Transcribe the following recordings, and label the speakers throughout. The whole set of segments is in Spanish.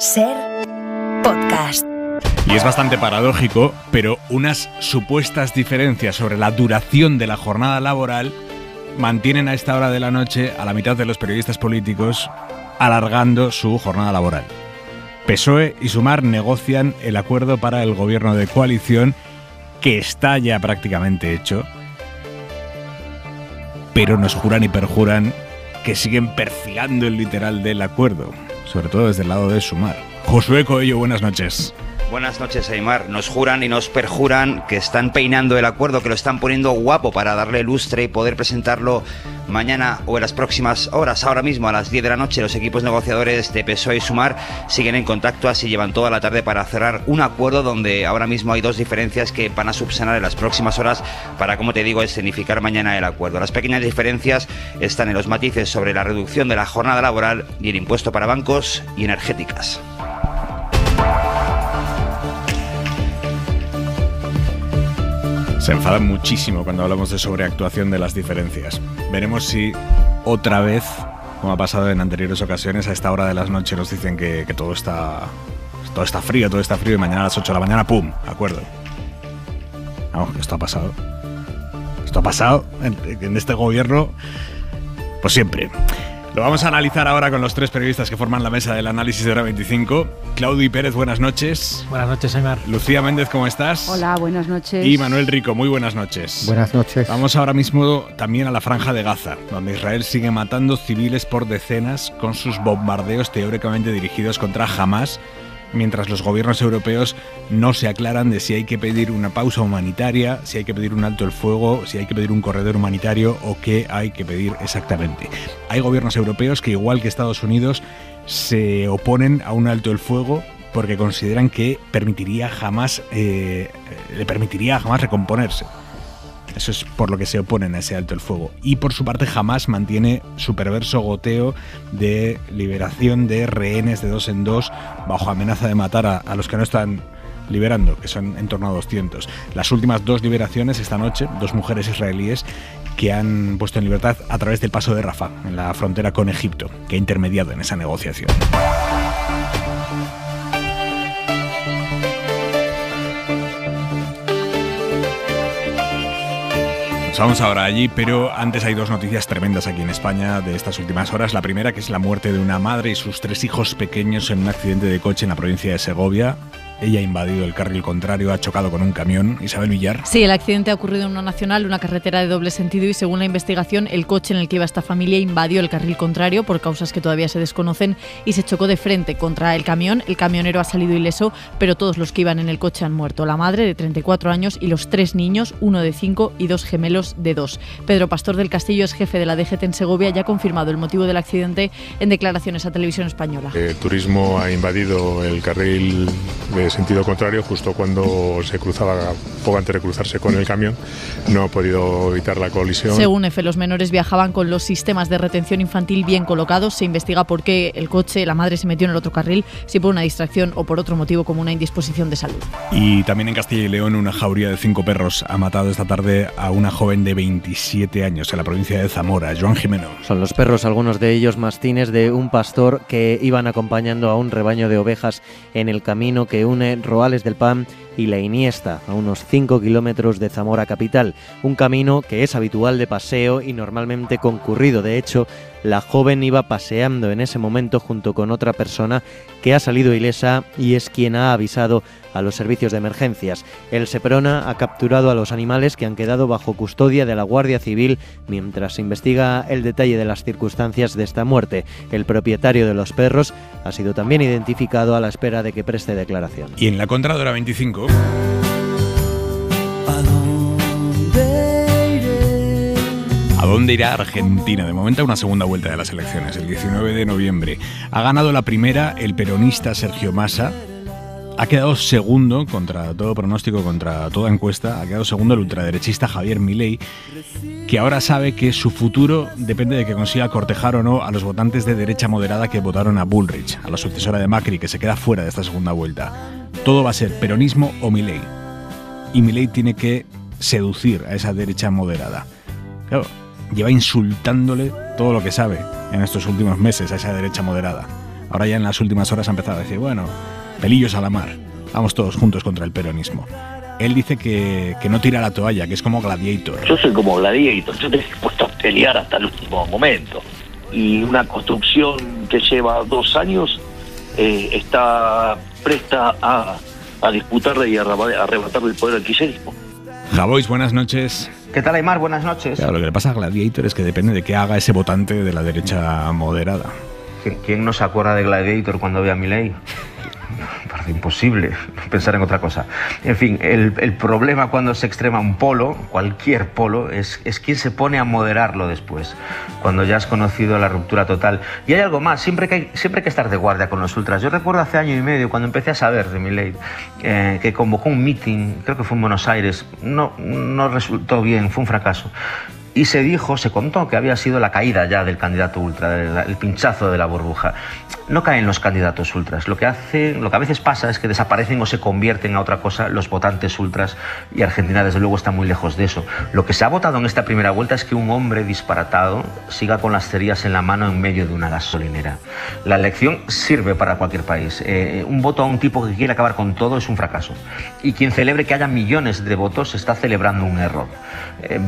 Speaker 1: Ser podcast.
Speaker 2: Y es bastante paradójico, pero unas supuestas diferencias sobre la duración de la jornada laboral mantienen a esta hora de la noche a la mitad de los periodistas políticos alargando su jornada laboral. PSOE y Sumar negocian el acuerdo para el gobierno de coalición, que está ya prácticamente hecho, pero nos juran y perjuran que siguen perfilando el literal del acuerdo, sobre todo desde el lado de Sumar. Josué Coello, buenas noches.
Speaker 3: Buenas noches, Aimar. Nos juran y nos perjuran que están peinando el acuerdo, que lo están poniendo guapo para darle lustre y poder presentarlo mañana o en las próximas horas. Ahora mismo, a las 10 de la noche, los equipos negociadores de PSOE y Sumar siguen en contacto, así llevan toda la tarde para cerrar un acuerdo donde ahora mismo hay dos diferencias que van a subsanar en las próximas horas para, como te digo, escenificar mañana el acuerdo. Las pequeñas diferencias están en los matices sobre la reducción de la jornada laboral y el impuesto para bancos y energéticas.
Speaker 2: Se enfadan muchísimo cuando hablamos de sobreactuación de las diferencias. Veremos si otra vez, como ha pasado en anteriores ocasiones, a esta hora de las noches nos dicen que todo está frío y mañana a las 8 de la mañana, ¡pum!, acuerdo. Vamos, esto ha pasado. Esto ha pasado en este gobierno, pues siempre. Lo vamos a analizar ahora con los tres periodistas que forman la mesa del análisis de Hora 25. Claudi Pérez, buenas noches.
Speaker 4: Buenas noches, Aimar.
Speaker 2: Lucía Méndez, ¿cómo estás?
Speaker 5: Hola, buenas noches.
Speaker 2: Y Manuel Rico, muy buenas noches.
Speaker 4: Buenas noches.
Speaker 2: Vamos ahora mismo también a la Franja de Gaza, donde Israel sigue matando civiles por decenas con sus bombardeos teóricamente dirigidos contra Hamás, mientras los gobiernos europeos no se aclaran de si hay que pedir una pausa humanitaria, si hay que pedir un alto el fuego, si hay que pedir un corredor humanitario o qué hay que pedir exactamente. Hay gobiernos europeos que, igual que Estados Unidos, se oponen a un alto el fuego porque consideran que le permitiría a Hamás recomponerse. Eso es por lo que se oponen a ese alto el fuego. Y por su parte, Hamás mantiene su perverso goteo de liberación de rehenes de 2 en 2 bajo amenaza de matar a los que no están liberando, que son en torno a 200. Las últimas 2 liberaciones esta noche, 2 mujeres israelíes que han puesto en libertad a través del paso de Rafah, en la frontera con Egipto, que ha intermediado en esa negociación. Vamos ahora allí, pero antes hay 2 noticias tremendas aquí en España de estas últimas horas. La primera, que es la muerte de una madre y sus 3 hijos pequeños en un accidente de coche en la provincia de Segovia. Ella ha invadido el carril contrario, ha chocado con un camión. Isabel Villar.
Speaker 6: Sí, el accidente ha ocurrido en una nacional, una carretera de doble sentido, y según la investigación, el coche en el que iba esta familia invadió el carril contrario por causas que todavía se desconocen y se chocó de frente contra el camión. El camionero ha salido ileso, pero todos los que iban en el coche han muerto. La madre, de 34 años, y los 3 niños, 1 de 5 y 2 gemelos de 2. Pedro Pastor del Castillo es jefe de la DGT en Segovia y ha confirmado el motivo del accidente en declaraciones a Televisión Española.
Speaker 7: El turismo ha invadido el carril de sentido contrario justo cuando se cruzaba, poco antes de cruzarse con el camión. No ha podido evitar la colisión.
Speaker 6: Según EFE, los menores viajaban con los sistemas de retención infantil bien colocados. Se investiga por qué el coche, la madre, se metió en el otro carril, si por una distracción o por otro motivo como una indisposición de salud.
Speaker 2: Y también en Castilla y León, una jauría de 5 perros ha matado esta tarde a una joven de 27 años en la provincia de Zamora. Joan Jimeno.
Speaker 8: Son los perros, algunos de ellos mastines de un pastor que iban acompañando a un rebaño de ovejas en el camino que une Roales del Pan y La Iniesta, a unos 5 kilómetros de Zamora capital. Un camino que es habitual de paseo y normalmente concurrido. De hecho, la joven iba paseando en ese momento junto con otra persona que ha salido ilesa y es quien ha avisado a los servicios de emergencias. El Seprona ha capturado a los animales, que han quedado bajo custodia de la Guardia Civil mientras se investiga el detalle de las circunstancias de esta muerte. El propietario de los perros ha sido también identificado a la espera de que preste declaración.
Speaker 2: Y en la contra de Hora 25... ¿A dónde irá Argentina? De momento a una segunda vuelta de las elecciones, el 19 de noviembre. Ha ganado la primera el peronista Sergio Massa. Ha quedado segundo, contra todo pronóstico, contra toda encuesta, ha quedado segundo el ultraderechista Javier Milei, que ahora sabe que su futuro depende de que consiga cortejar o no a los votantes de derecha moderada que votaron a Bullrich, a la sucesora de Macri, que se queda fuera de esta segunda vuelta. Todo va a ser peronismo o Milei. Y Milei tiene que seducir a esa derecha moderada. Claro, lleva insultándole todo lo que sabe en estos últimos meses a esa derecha moderada. Ahora ya en las últimas horas ha empezado a decir, bueno, pelillos a la mar, vamos todos juntos contra el peronismo. Él dice que no tira la toalla, que es como Gladiator.
Speaker 4: Yo soy como Gladiator, yo estoy dispuesto a pelear hasta el último momento. Y una construcción que lleva 2 años está presta a disputarle y a arrebatarle el poder al kirchnerismo.
Speaker 2: Javois, buenas noches.
Speaker 3: ¿Qué tal, Aymar? Buenas noches.
Speaker 2: Claro, lo que le pasa a Gladiator es que depende de qué haga ese votante de la derecha moderada.
Speaker 3: ¿Quién no se acuerda de Gladiator cuando ve a Milei? Parece imposible pensar en otra cosa. En fin, el problema cuando se extrema un polo, cualquier polo, es quién se pone a moderarlo después, cuando ya has conocido la ruptura total. Y hay algo más, siempre hay que estar de guardia con los ultras. Yo recuerdo hace año y medio, cuando empecé a saber de Milei, que convocó un meeting, creo que fue en Buenos Aires, no resultó bien, fue un fracaso. Y se contó que había sido la caída ya del candidato ultra, el pinchazo de la burbuja. No caen los candidatos ultras. Lo que a veces pasa es que desaparecen o se convierten a otra cosa los votantes ultras, y Argentina desde luego está muy lejos de eso. Lo que se ha votado en esta primera vuelta es que un hombre disparatado siga con las cerillas en la mano en medio de una gasolinera. La elección sirve para cualquier país. Un voto a un tipo que quiere acabar con todo es un fracaso. Y quien celebre que haya millones de votos está celebrando un error.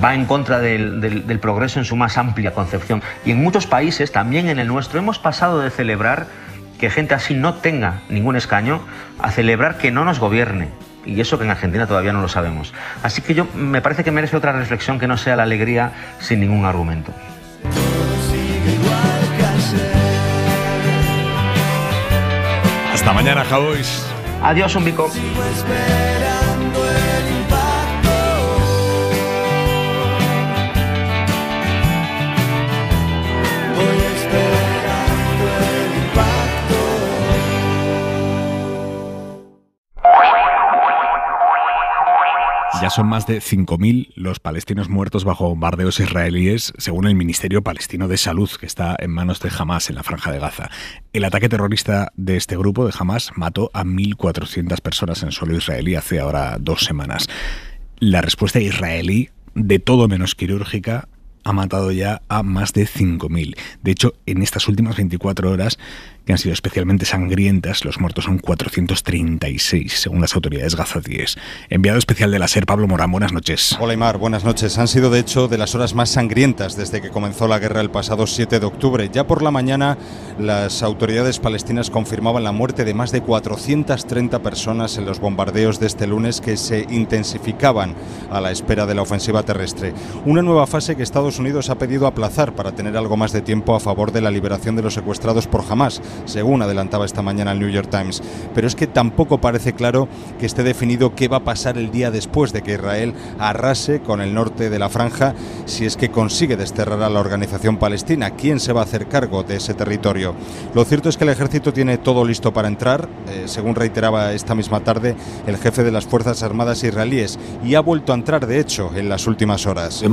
Speaker 3: Va en contra del progreso en su más amplia concepción. Y en muchos países, también en el nuestro, hemos pasado de celebrar que gente así no tenga ningún escaño a celebrar que no nos gobierne. Y eso que en Argentina todavía no lo sabemos. Así que me parece que merece otra reflexión que no sea la alegría sin ningún argumento.
Speaker 2: Hasta mañana, Javois.
Speaker 3: Adiós, un bico.
Speaker 2: Ya son más de 5.000 los palestinos muertos bajo bombardeos israelíes, según el Ministerio Palestino de Salud, que está en manos de Hamás en la Franja de Gaza. El ataque terrorista de este grupo, de Hamás, mató a 1.400 personas en suelo israelí hace ahora 2 semanas. La respuesta israelí, de todo menos quirúrgica, ha matado ya a más de 5.000. De hecho, en estas últimas 24 horas, que han sido especialmente sangrientas, los muertos son 436, según las autoridades gazatíes. Enviado especial de la SER, Pablo Morán, buenas noches.
Speaker 5: Hola, Aymar, buenas noches. Han sido, de hecho, de las horas más sangrientas desde que comenzó la guerra el pasado 7 de octubre. Ya por la mañana, las autoridades palestinas confirmaban la muerte de más de 430 personas en los bombardeos de este lunes, que se intensificaban a la espera de la ofensiva terrestre. Una nueva fase que Estados Unidos ha pedido aplazar para tener algo más de tiempo a favor de la liberación de los secuestrados por Hamás, según adelantaba esta mañana el New York Times. Pero es que tampoco parece claro que esté definido qué va a pasar el día después de que Israel arrase con el norte de la franja, si es que consigue desterrar a la organización palestina. ¿Quién se va a hacer cargo de ese territorio? Lo cierto es que el ejército tiene todo listo para entrar, según reiteraba esta misma tarde el jefe de las Fuerzas Armadas israelíes, y ha vuelto a entrar, de hecho, en las últimas horas.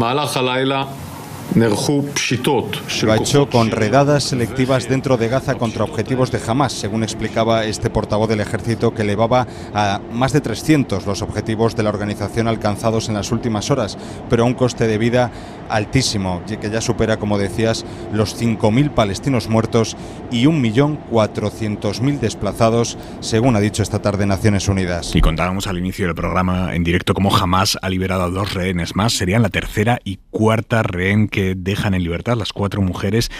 Speaker 5: Lo ha hecho con redadas selectivas dentro de Gaza contra objetivos de Hamás, según explicaba este portavoz del ejército, que elevaba a más de 300 los objetivos de la organización alcanzados en las últimas horas, pero a un coste de vida altísimo, que ya supera, como decías, los 5.000 palestinos muertos y 1.400.000 desplazados, según ha dicho esta tarde Naciones Unidas.
Speaker 2: Y contábamos al inicio del programa en directo cómo Hamás ha liberado a 2 rehenes más. Serían la tercera y cuarta rehén que dejan en libertad, las 4 mujeres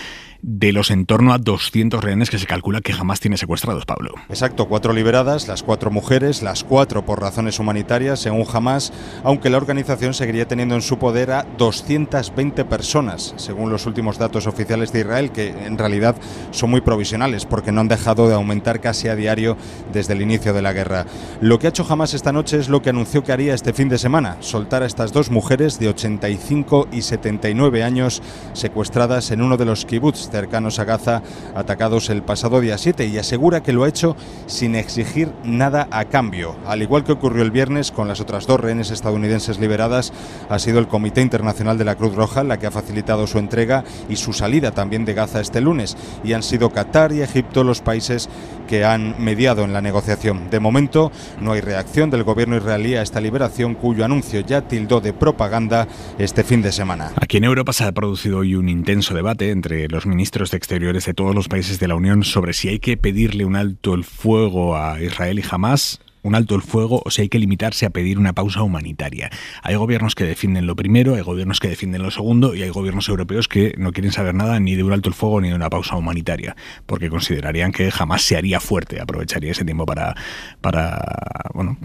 Speaker 2: de los en torno a 200 rehenes que se calcula que Hamás tiene secuestrados, Pablo.
Speaker 5: Exacto, 4 liberadas, las 4 mujeres, las 4 por razones humanitarias, según Hamás, aunque la organización seguiría teniendo en su poder a 220 personas, según los últimos datos oficiales de Israel, que en realidad son muy provisionales porque no han dejado de aumentar casi a diario desde el inicio de la guerra. Lo que ha hecho Hamás esta noche es lo que anunció que haría este fin de semana: soltar a estas 2 mujeres de 85 y 79 años secuestradas en uno de los kibutz cercanos a Gaza, atacados el pasado día 7, y asegura que lo ha hecho sin exigir nada a cambio. Al igual que ocurrió el viernes con las otras 2 rehenes estadounidenses liberadas, ha sido el Comité Internacional de la Cruz Roja la que ha facilitado su entrega y su salida también de Gaza este lunes, y han sido Qatar y Egipto los países que han mediado en la negociación. De momento no hay reacción del gobierno israelí a esta liberación, cuyo anuncio ya tildó de propaganda este fin de semana.
Speaker 2: Aquí en Europa se ha producido hoy un intenso debate entre los ministros de Exteriores de todos los países de la Unión sobre si hay que pedirle un alto el fuego a Israel y Hamás, un alto el fuego, o si hay que limitarse a pedir una pausa humanitaria. Hay gobiernos que defienden lo primero, hay gobiernos que defienden lo segundo y hay gobiernos europeos que no quieren saber nada ni de un alto el fuego ni de una pausa humanitaria, porque considerarían que jamás se haría fuerte, aprovecharía ese tiempo para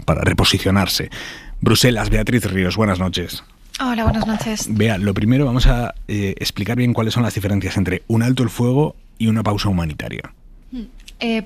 Speaker 2: reposicionarse. Bruselas, Beatriz Ríos, buenas noches.
Speaker 9: Hola, buenas noches.
Speaker 2: Vea, lo primero vamos a explicar bien cuáles son las diferencias entre un alto el fuego y una pausa humanitaria.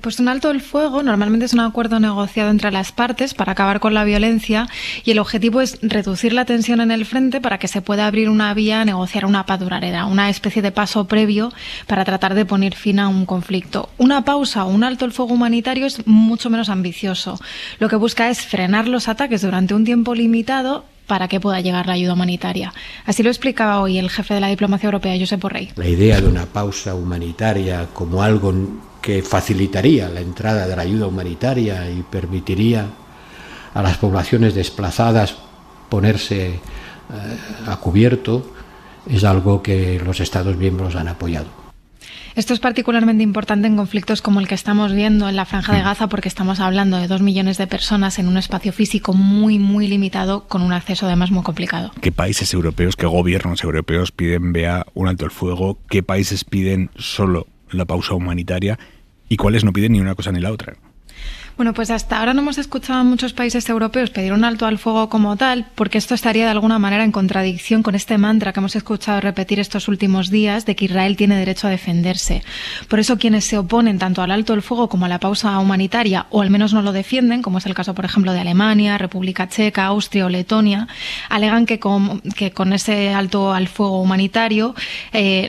Speaker 9: Pues un alto el fuego normalmente es un acuerdo negociado entre las partes para acabar con la violencia y el objetivo es reducir la tensión en el frente para que se pueda abrir una vía a negociar una paz duradera, una especie de paso previo para tratar de poner fin a un conflicto. Una pausa o un alto el fuego humanitario es mucho menos ambicioso. Lo que busca es frenar los ataques durante un tiempo limitado para que pueda llegar la ayuda humanitaria. Así lo explicaba hoy el jefe de la diplomacia europea, Josep Borrell.
Speaker 10: La idea de una pausa humanitaria como algo que facilitaría la entrada de la ayuda humanitaria y permitiría a las poblaciones desplazadas ponerse a cubierto, es algo que los Estados miembros han apoyado.
Speaker 9: Esto es particularmente importante en conflictos como el que estamos viendo en la Franja de Gaza, porque estamos hablando de 2 millones de personas en un espacio físico muy, muy limitado, con un acceso además muy complicado.
Speaker 2: ¿Qué países europeos, qué gobiernos europeos piden, vea, un alto el fuego? ¿Qué países piden solo la pausa humanitaria? ¿Y cuáles no piden ni una cosa ni la otra?
Speaker 9: Bueno, pues hasta ahora no hemos escuchado a muchos países europeos pedir un alto al fuego como tal, porque esto estaría de alguna manera en contradicción con este mantra que hemos escuchado repetir estos últimos días de que Israel tiene derecho a defenderse. Por eso quienes se oponen tanto al alto al fuego como a la pausa humanitaria, o al menos no lo defienden, como es el caso por ejemplo de Alemania, República Checa, Austria o Letonia, alegan que con ese alto al fuego humanitario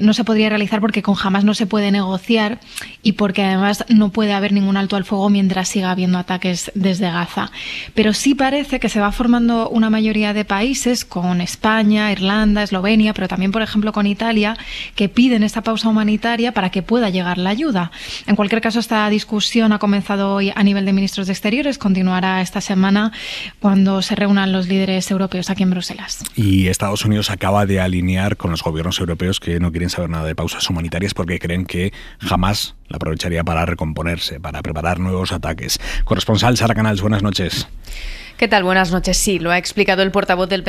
Speaker 9: no se podría realizar porque con Hamás no se puede negociar y porque además no puede haber ningún alto al fuego mientras siga habiendo ataques desde Gaza. Pero sí parece que se va formando una mayoría de países, con España, Irlanda, Eslovenia, pero también, por ejemplo, con Italia, que piden esta pausa humanitaria para que pueda llegar la ayuda. En cualquier caso, esta discusión ha comenzado hoy a nivel de ministros de Exteriores, continuará esta semana cuando se reúnan los líderes europeos aquí en Bruselas.
Speaker 2: Y Estados Unidos acaba de alinear con los gobiernos europeos que no quieren saber nada de pausas humanitarias porque creen que jamás la aprovecharía para recomponerse, para preparar nuevos ataques. Corresponsal Sara Canals, buenas noches.
Speaker 11: ¿Qué tal? Buenas noches. Sí, lo ha explicado el portavoz del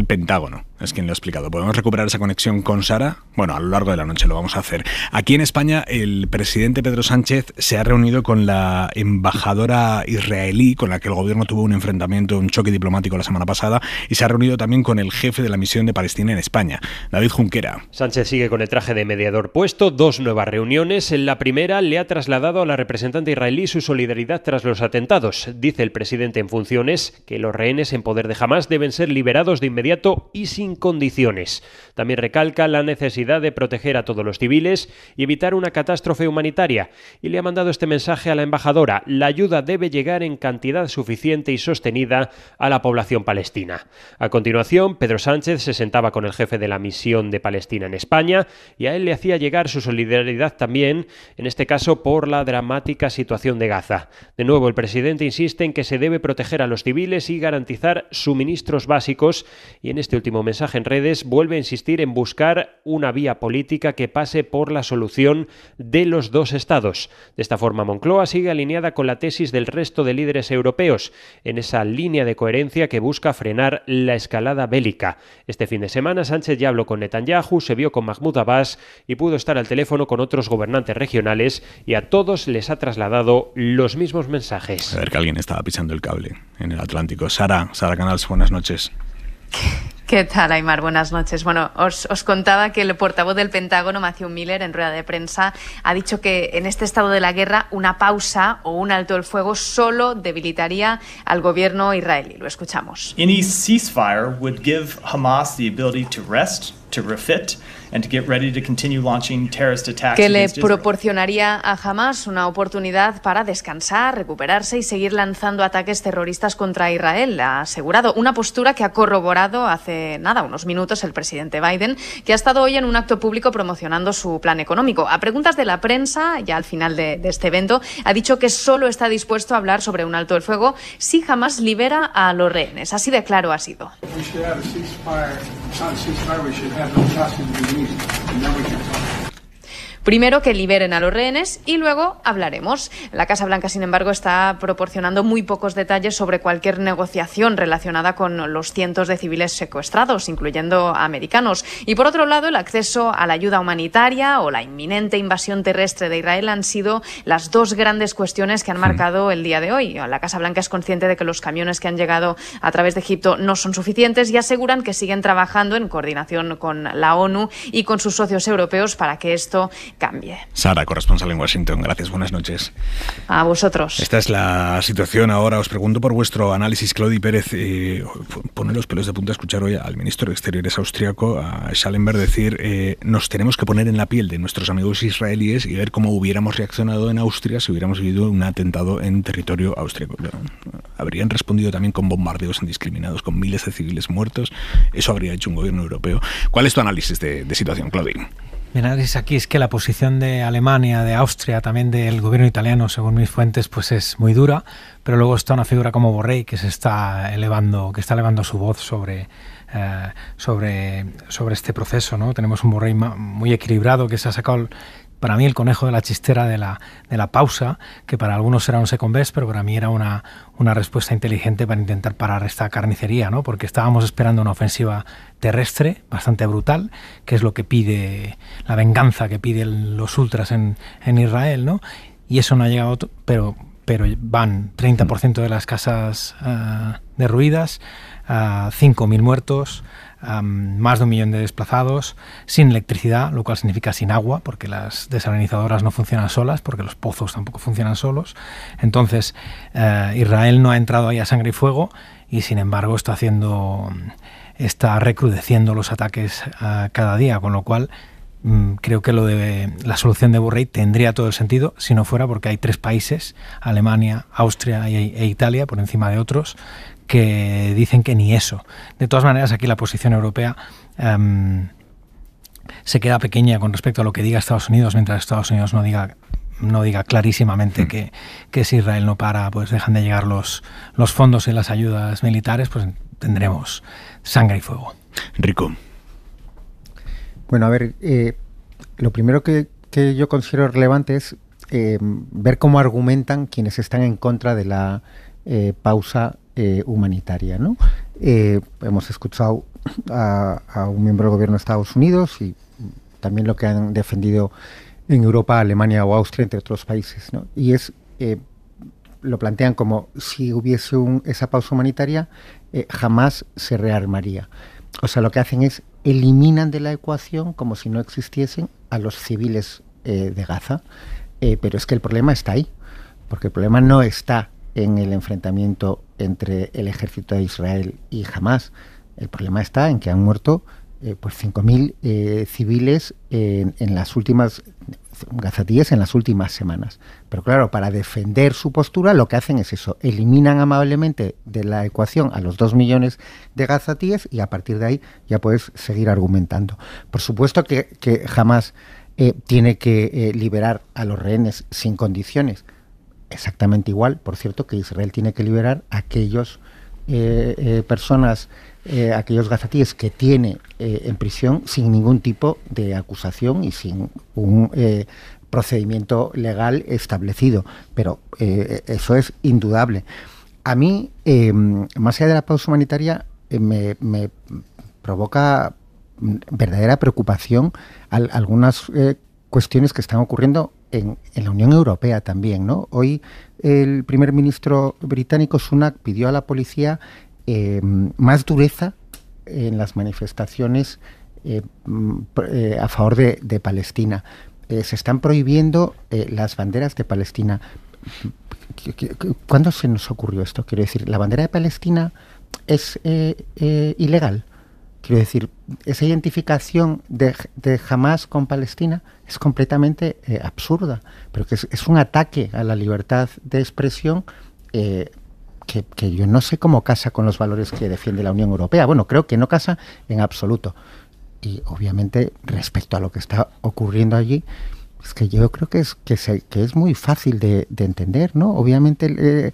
Speaker 2: Pentágono, es quien lo ha explicado. ¿Podemos recuperar esa conexión con Sara? Bueno, a lo largo de la noche lo vamos a hacer. Aquí en España, el presidente Pedro Sánchez se ha reunido con la embajadora israelí, con la que el gobierno tuvo un enfrentamiento, un choque diplomático la semana pasada, y se ha reunido también con el jefe de la misión de Palestina en España, David Junquera.
Speaker 12: Sánchez sigue con el traje de mediador puesto, 2 nuevas reuniones. En la primera le ha trasladado a la representante israelí su solidaridad tras los atentados. Dice el presidente en funciones que los rehenes en poder de Hamás deben ser liberados de inmediato y sin condiciones. También recalca la necesidad de proteger a todos los civiles y evitar una catástrofe humanitaria. Y le ha mandado este mensaje a la embajadora: la ayuda debe llegar en cantidad suficiente y sostenida a la población palestina. A continuación, Pedro Sánchez se sentaba con el jefe de la misión de Palestina en España y a él le hacía llegar su solidaridad también, en este caso por la dramática situación de Gaza. De nuevo, el presidente insiste en que se debe proteger a los civiles y garantizar suministros básicos, y en este último mensaje en redes vuelve a insistir en buscar una vía política que pase por la solución de los 2 estados. De esta forma, Moncloa sigue alineada con la tesis del resto de líderes europeos, en esa línea de coherencia que busca frenar la escalada bélica. Este fin de semana, Sánchez ya habló con Netanyahu, se vio con Mahmoud Abbas y pudo estar al teléfono con otros gobernantes regionales, y a todos les ha trasladado los mismos mensajes.
Speaker 2: A ver, que alguien estaba pisando el cable en el Atlántico. Sara Canals, buenas noches.
Speaker 11: ¿Qué tal, Aymar? Buenas noches. Bueno, os contaba que el portavoz del Pentágono, Matthew Miller, en rueda de prensa, ha dicho que en este estado de la guerra una pausa o un alto el fuego solo debilitaría al gobierno israelí. Lo escuchamos.
Speaker 13: Any ceasefire would give Hamas the ability to rest
Speaker 11: que le proporcionaría a Hamas una oportunidad para descansar, recuperarse y seguir lanzando ataques terroristas contra Israel. Ha asegurado una postura que ha corroborado hace unos minutos el presidente Biden, que ha estado hoy en un acto público promocionando su plan económico. A preguntas de la prensa, ya al final de este evento, ha dicho que solo está dispuesto a hablar sobre un alto el fuego si Hamas libera a los rehenes. Así de claro ha sido. Primero que liberen a los rehenes y luego hablaremos. La Casa Blanca, sin embargo, está proporcionando muy pocos detalles sobre cualquier negociación relacionada con los cientos de civiles secuestrados, incluyendo americanos. Y por otro lado, el acceso a la ayuda humanitaria o la inminente invasión terrestre de Israel han sido las dos grandes cuestiones que han marcado el día de hoy. La Casa Blanca es consciente de que los camiones que han llegado a través de Egipto no son suficientes y aseguran que siguen trabajando en coordinación con la ONU y con sus socios europeos para que esto cambie.
Speaker 2: Sara, corresponsal en Washington, gracias, buenas noches.
Speaker 11: A vosotros.
Speaker 2: Esta es la situación ahora. Os pregunto por vuestro análisis. Claudi Pérez, pone los pelos de punta a escuchar hoy al ministro de Exteriores austriaco, a Schallenberg, decir nos tenemos que poner en la piel de nuestros amigos israelíes y ver cómo hubiéramos reaccionado en Austria si hubiéramos vivido un atentado en territorio austriaco. Habrían respondido también con bombardeos indiscriminados, con miles de civiles muertos. Eso habría hecho un gobierno europeo. ¿Cuál es tu análisis de situación, Claudi?
Speaker 13: Mi análisis aquí es que la posición de Alemania, de Austria, también del gobierno italiano, según mis fuentes, pues es muy dura, pero luego está una figura como Borrell que está elevando su voz sobre este proceso, ¿no? Tenemos un Borrell muy equilibrado que se ha sacado para mí el conejo de la chistera de la pausa, que para algunos será un second best, pero para mí era una respuesta inteligente para intentar parar esta carnicería, ¿no? Porque estábamos esperando una ofensiva terrestre bastante brutal, que es lo que pide, la venganza que piden los ultras en Israel, ¿no? Y eso no ha llegado, pero van 30% de las casas derruidas, 5.000 muertos, más de 1 millón de desplazados, sin electricidad, lo cual significa sin agua, porque las desalinizadoras no funcionan solas, porque los pozos tampoco funcionan solos. Entonces, Israel no ha entrado ahí a sangre y fuego y, sin embargo, está recrudeciendo los ataques cada día, con lo cual creo que la solución de Borrell tendría todo el sentido si no fuera porque hay 3 países, Alemania, Austria e Italia, por encima de otros, que dicen que ni eso. De todas maneras, aquí la posición europea se queda pequeña con respecto a lo que diga Estados Unidos, mientras Estados Unidos no diga clarísimamente que si Israel no para, pues dejan de llegar los fondos y las ayudas militares, pues tendremos sangre y fuego.
Speaker 2: Rico.
Speaker 14: Bueno, a ver, lo primero que yo considero relevante es ver cómo argumentan quienes están en contra de la pausa humanitaria, ¿no? Hemos escuchado a un miembro del gobierno de Estados Unidos y también lo que han defendido en Europa, Alemania o Austria, entre otros países, ¿no? Y lo plantean como si hubiese esa pausa humanitaria, jamás se rearmaría. O sea, lo que hacen es eliminan de la ecuación, como si no existiesen, a los civiles de Gaza. Pero es que el problema está ahí, porque el problema no está en el enfrentamiento entre el ejército de Israel y Hamás. El problema está en que han muerto 5.000 civiles en las últimas gazatíes en las últimas semanas. Pero claro, para defender su postura lo que hacen es eso, eliminan amablemente de la ecuación a los 2 millones de gazatíes y a partir de ahí ya puedes seguir argumentando. Por supuesto que Hamás tiene que liberar a los rehenes sin condiciones. Exactamente igual, por cierto, que Israel tiene que liberar a aquellos aquellos gazatíes que tiene en prisión sin ningún tipo de acusación y sin un procedimiento legal establecido. Pero eso es indudable. A mí, más allá de la pausa humanitaria, me provoca verdadera preocupación algunas cuestiones que están ocurriendo en la Unión Europea también, ¿no? Hoy el primer ministro británico Sunak pidió a la policía más dureza en las manifestaciones a favor de Palestina. Se están prohibiendo las banderas de Palestina. ¿Cuándo se nos ocurrió esto? Quiero decir, ¿la bandera de Palestina es ilegal? Quiero decir, esa identificación de Hamás con Palestina es completamente absurda, pero que es un ataque a la libertad de expresión que yo no sé cómo casa con los valores que defiende la Unión Europea. Bueno, creo que no casa en absoluto. Y obviamente, respecto a lo que está ocurriendo allí, es que yo creo que es muy fácil de entender, ¿no? Obviamente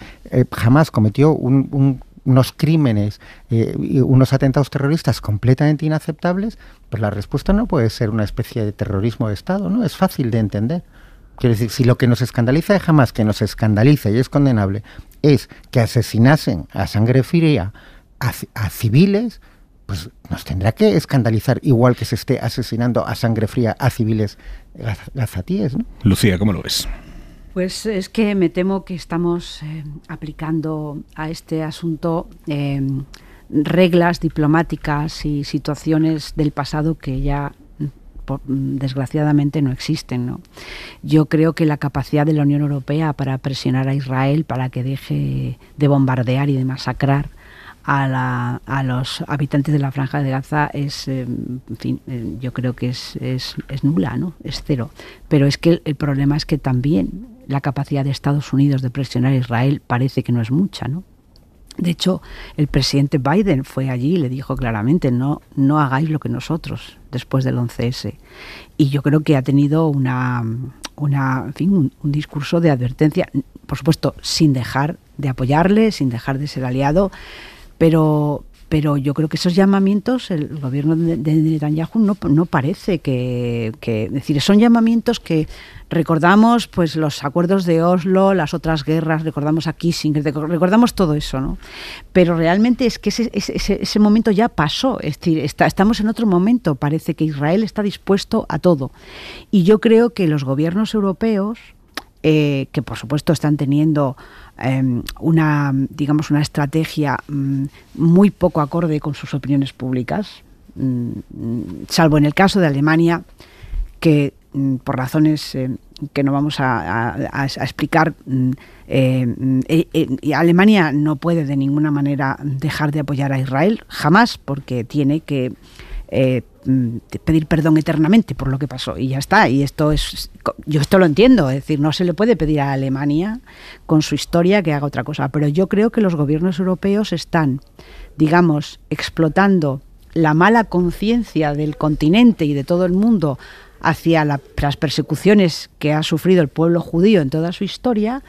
Speaker 14: Hamás cometió unos crímenes y unos atentados terroristas completamente inaceptables, pero la respuesta no puede ser una especie de terrorismo de Estado, ¿no? Es fácil de entender. Quiero decir, si lo que nos escandaliza de Hamás, que nos escandaliza y es condenable, es que asesinasen a sangre fría a civiles, pues nos tendrá que escandalizar igual que se esté asesinando a sangre fría a civiles gazatíes, ¿no?
Speaker 2: Lucía, ¿cómo lo ves?
Speaker 15: Pues es que me temo que estamos aplicando a este asunto reglas diplomáticas y situaciones del pasado que ya desgraciadamente no existen, ¿no? Yo creo que la capacidad de la Unión Europea para presionar a Israel para que deje de bombardear y de masacrar a los habitantes de la Franja de Gaza es, en fin, yo creo que es nula, ¿no? Es cero. Pero es que el problema es que también la capacidad de Estados Unidos de presionar a Israel parece que no es mucha, ¿no? De hecho, el presidente Biden fue allí y le dijo claramente no hagáis lo que nosotros después del 11S. Y yo creo que ha tenido un discurso de advertencia, por supuesto, sin dejar de apoyarle, sin dejar de ser aliado, pero yo creo que esos llamamientos, el gobierno de Netanyahu no parece que es decir, son llamamientos que recordamos, pues los acuerdos de Oslo, las otras guerras, recordamos a Kissinger, recordamos todo eso, ¿no? Pero realmente es que ese momento ya pasó, es decir, estamos en otro momento, parece que Israel está dispuesto a todo. Y yo creo que los gobiernos europeos, que por supuesto están teniendo una estrategia muy poco acorde con sus opiniones públicas, salvo en el caso de Alemania, que por razones que no vamos a explicar, Alemania no puede de ninguna manera dejar de apoyar a Israel, jamás, porque tiene que pedir perdón eternamente por lo que pasó y ya está. Y yo esto lo entiendo, es decir, no se le puede pedir a Alemania con su historia que haga otra cosa, pero yo creo que los gobiernos europeos están, digamos, explotando la mala conciencia del continente y de todo el mundo hacia las persecuciones que ha sufrido el pueblo judío en toda su historia,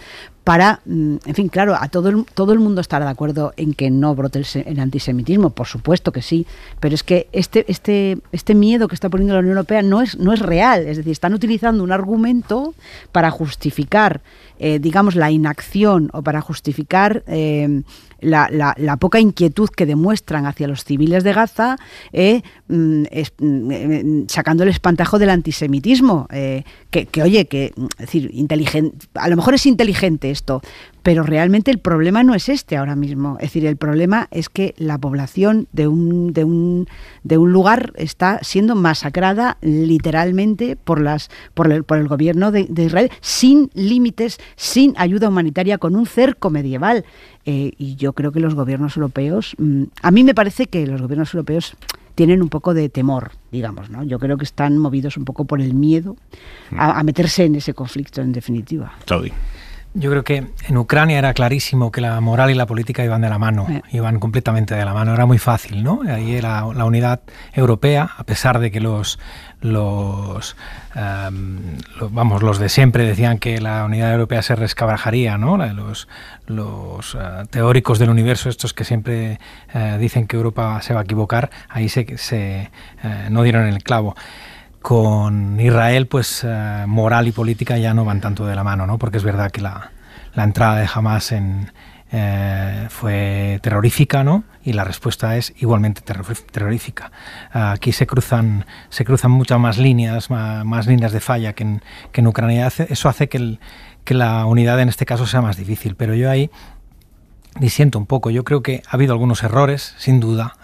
Speaker 15: para, en fin, claro, a todo el mundo estará de acuerdo en que no brote el antisemitismo, por supuesto que sí, pero es que este miedo que está poniendo la Unión Europea no es real, es decir, están utilizando un argumento para justificar, digamos, la inacción o para justificar la poca inquietud que demuestran hacia los civiles de Gaza, sacando el espantajo del antisemitismo, es decir, inteligente, a lo mejor es inteligente esto, pero realmente el problema no es este ahora mismo. Es decir, el problema es que la población de un lugar está siendo masacrada literalmente por el gobierno de Israel, sin límites, sin ayuda humanitaria, con un cerco medieval. Y yo creo que los gobiernos europeos, a mí me parece que los gobiernos europeos tienen un poco de temor, digamos, ¿no? Yo creo que están movidos un poco por el miedo a meterse en ese conflicto, en definitiva.
Speaker 2: Claudio.
Speaker 13: Yo creo que en Ucrania era clarísimo que la moral y la política iban de la mano, iban completamente de la mano, era muy fácil, ¿no? Ahí era la unidad europea, a pesar de que los de siempre decían que la unidad europea se resquebrajaría, ¿no? Los teóricos del universo, estos que siempre dicen que Europa se va a equivocar, ahí no dieron el clavo. Con Israel, pues moral y política ya no van tanto de la mano, ¿no? Porque es verdad que la entrada de Hamás fue terrorífica, ¿no? Y la respuesta es igualmente terrorífica. Aquí se cruzan muchas más líneas de falla que en Ucrania. Eso hace que la unidad en este caso sea más difícil. Pero yo ahí disiento un poco. Yo creo que ha habido algunos errores, sin duda,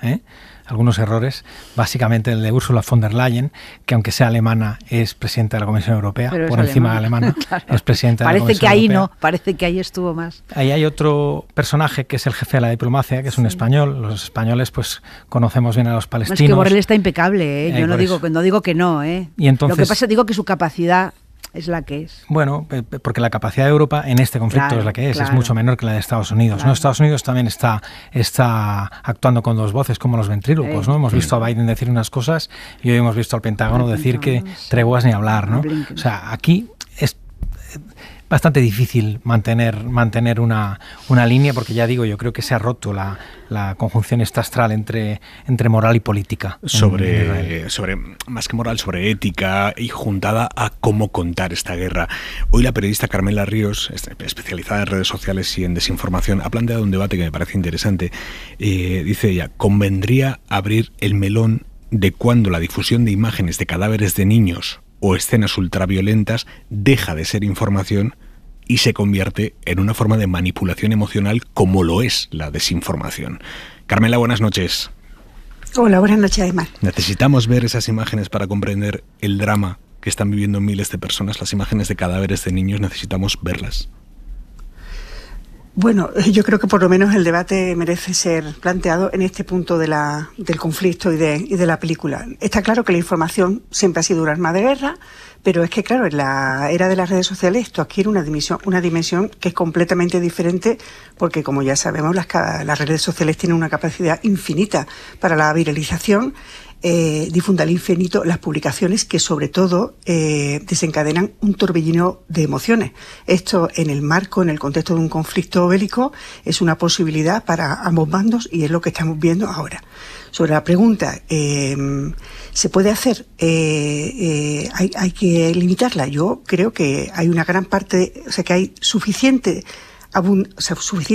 Speaker 13: algunos errores, básicamente el de Ursula von der Leyen, que aunque sea alemana es presidenta de la Comisión Europea,
Speaker 15: pero
Speaker 13: por encima de alemana, claro. Es presidenta de la Comisión
Speaker 15: Europea. Parece que ahí
Speaker 13: no,
Speaker 15: parece que ahí estuvo más.
Speaker 13: Ahí hay otro personaje que es el jefe de la diplomacia, que es un español. Los españoles pues conocemos bien a los palestinos.
Speaker 15: Es que Borrell está impecable, ¿eh? Yo no digo que no, ¿eh?
Speaker 13: Y entonces,
Speaker 15: lo que pasa, digo que su capacidad es la que es.
Speaker 13: Bueno, porque la capacidad de Europa en este conflicto es la que es mucho menor que la de Estados Unidos. Claro. ¿No? Estados Unidos también está actuando con dos voces, como los ventrílocos, ¿no? Hemos visto a Biden decir unas cosas y hoy hemos visto al Pentágono decir que treguas ni hablar, ¿no? O sea, aquí es bastante difícil mantener una línea, porque ya digo, yo creo que se ha roto la conjunción esta astral entre moral y política.
Speaker 2: Sobre más que moral, sobre ética y juntada a cómo contar esta guerra. Hoy la periodista Carmela Ríos, especializada en redes sociales y en desinformación, ha planteado un debate que me parece interesante. Dice ella, convendría abrir el melón de cuando la difusión de imágenes de cadáveres de niños o escenas ultraviolentas deja de ser información y se convierte en una forma de manipulación emocional, como lo es la desinformación. Carmela, buenas noches.
Speaker 16: Hola, buenas noches, Aymar.
Speaker 2: ¿Necesitamos ver esas imágenes para comprender el drama que están viviendo miles de personas? Las imágenes de cadáveres de niños, ¿necesitamos verlas?
Speaker 16: Bueno, yo creo que por lo menos el debate merece ser planteado en este punto del conflicto y de la película. Está claro que la información siempre ha sido un arma de guerra, pero es que, claro, en la era de las redes sociales esto adquiere una dimensión que es completamente diferente, porque, como ya sabemos, las redes sociales tienen una capacidad infinita para la viralización, difunde al infinito las publicaciones que, sobre todo, desencadenan un torbellino de emociones. Esto, en el contexto de un conflicto bélico, es una posibilidad para ambos bandos y es lo que estamos viendo ahora. Sobre la pregunta, ¿se puede hacer? ¿Hay que limitarla? Yo creo que hay una gran parte, que hay suficiente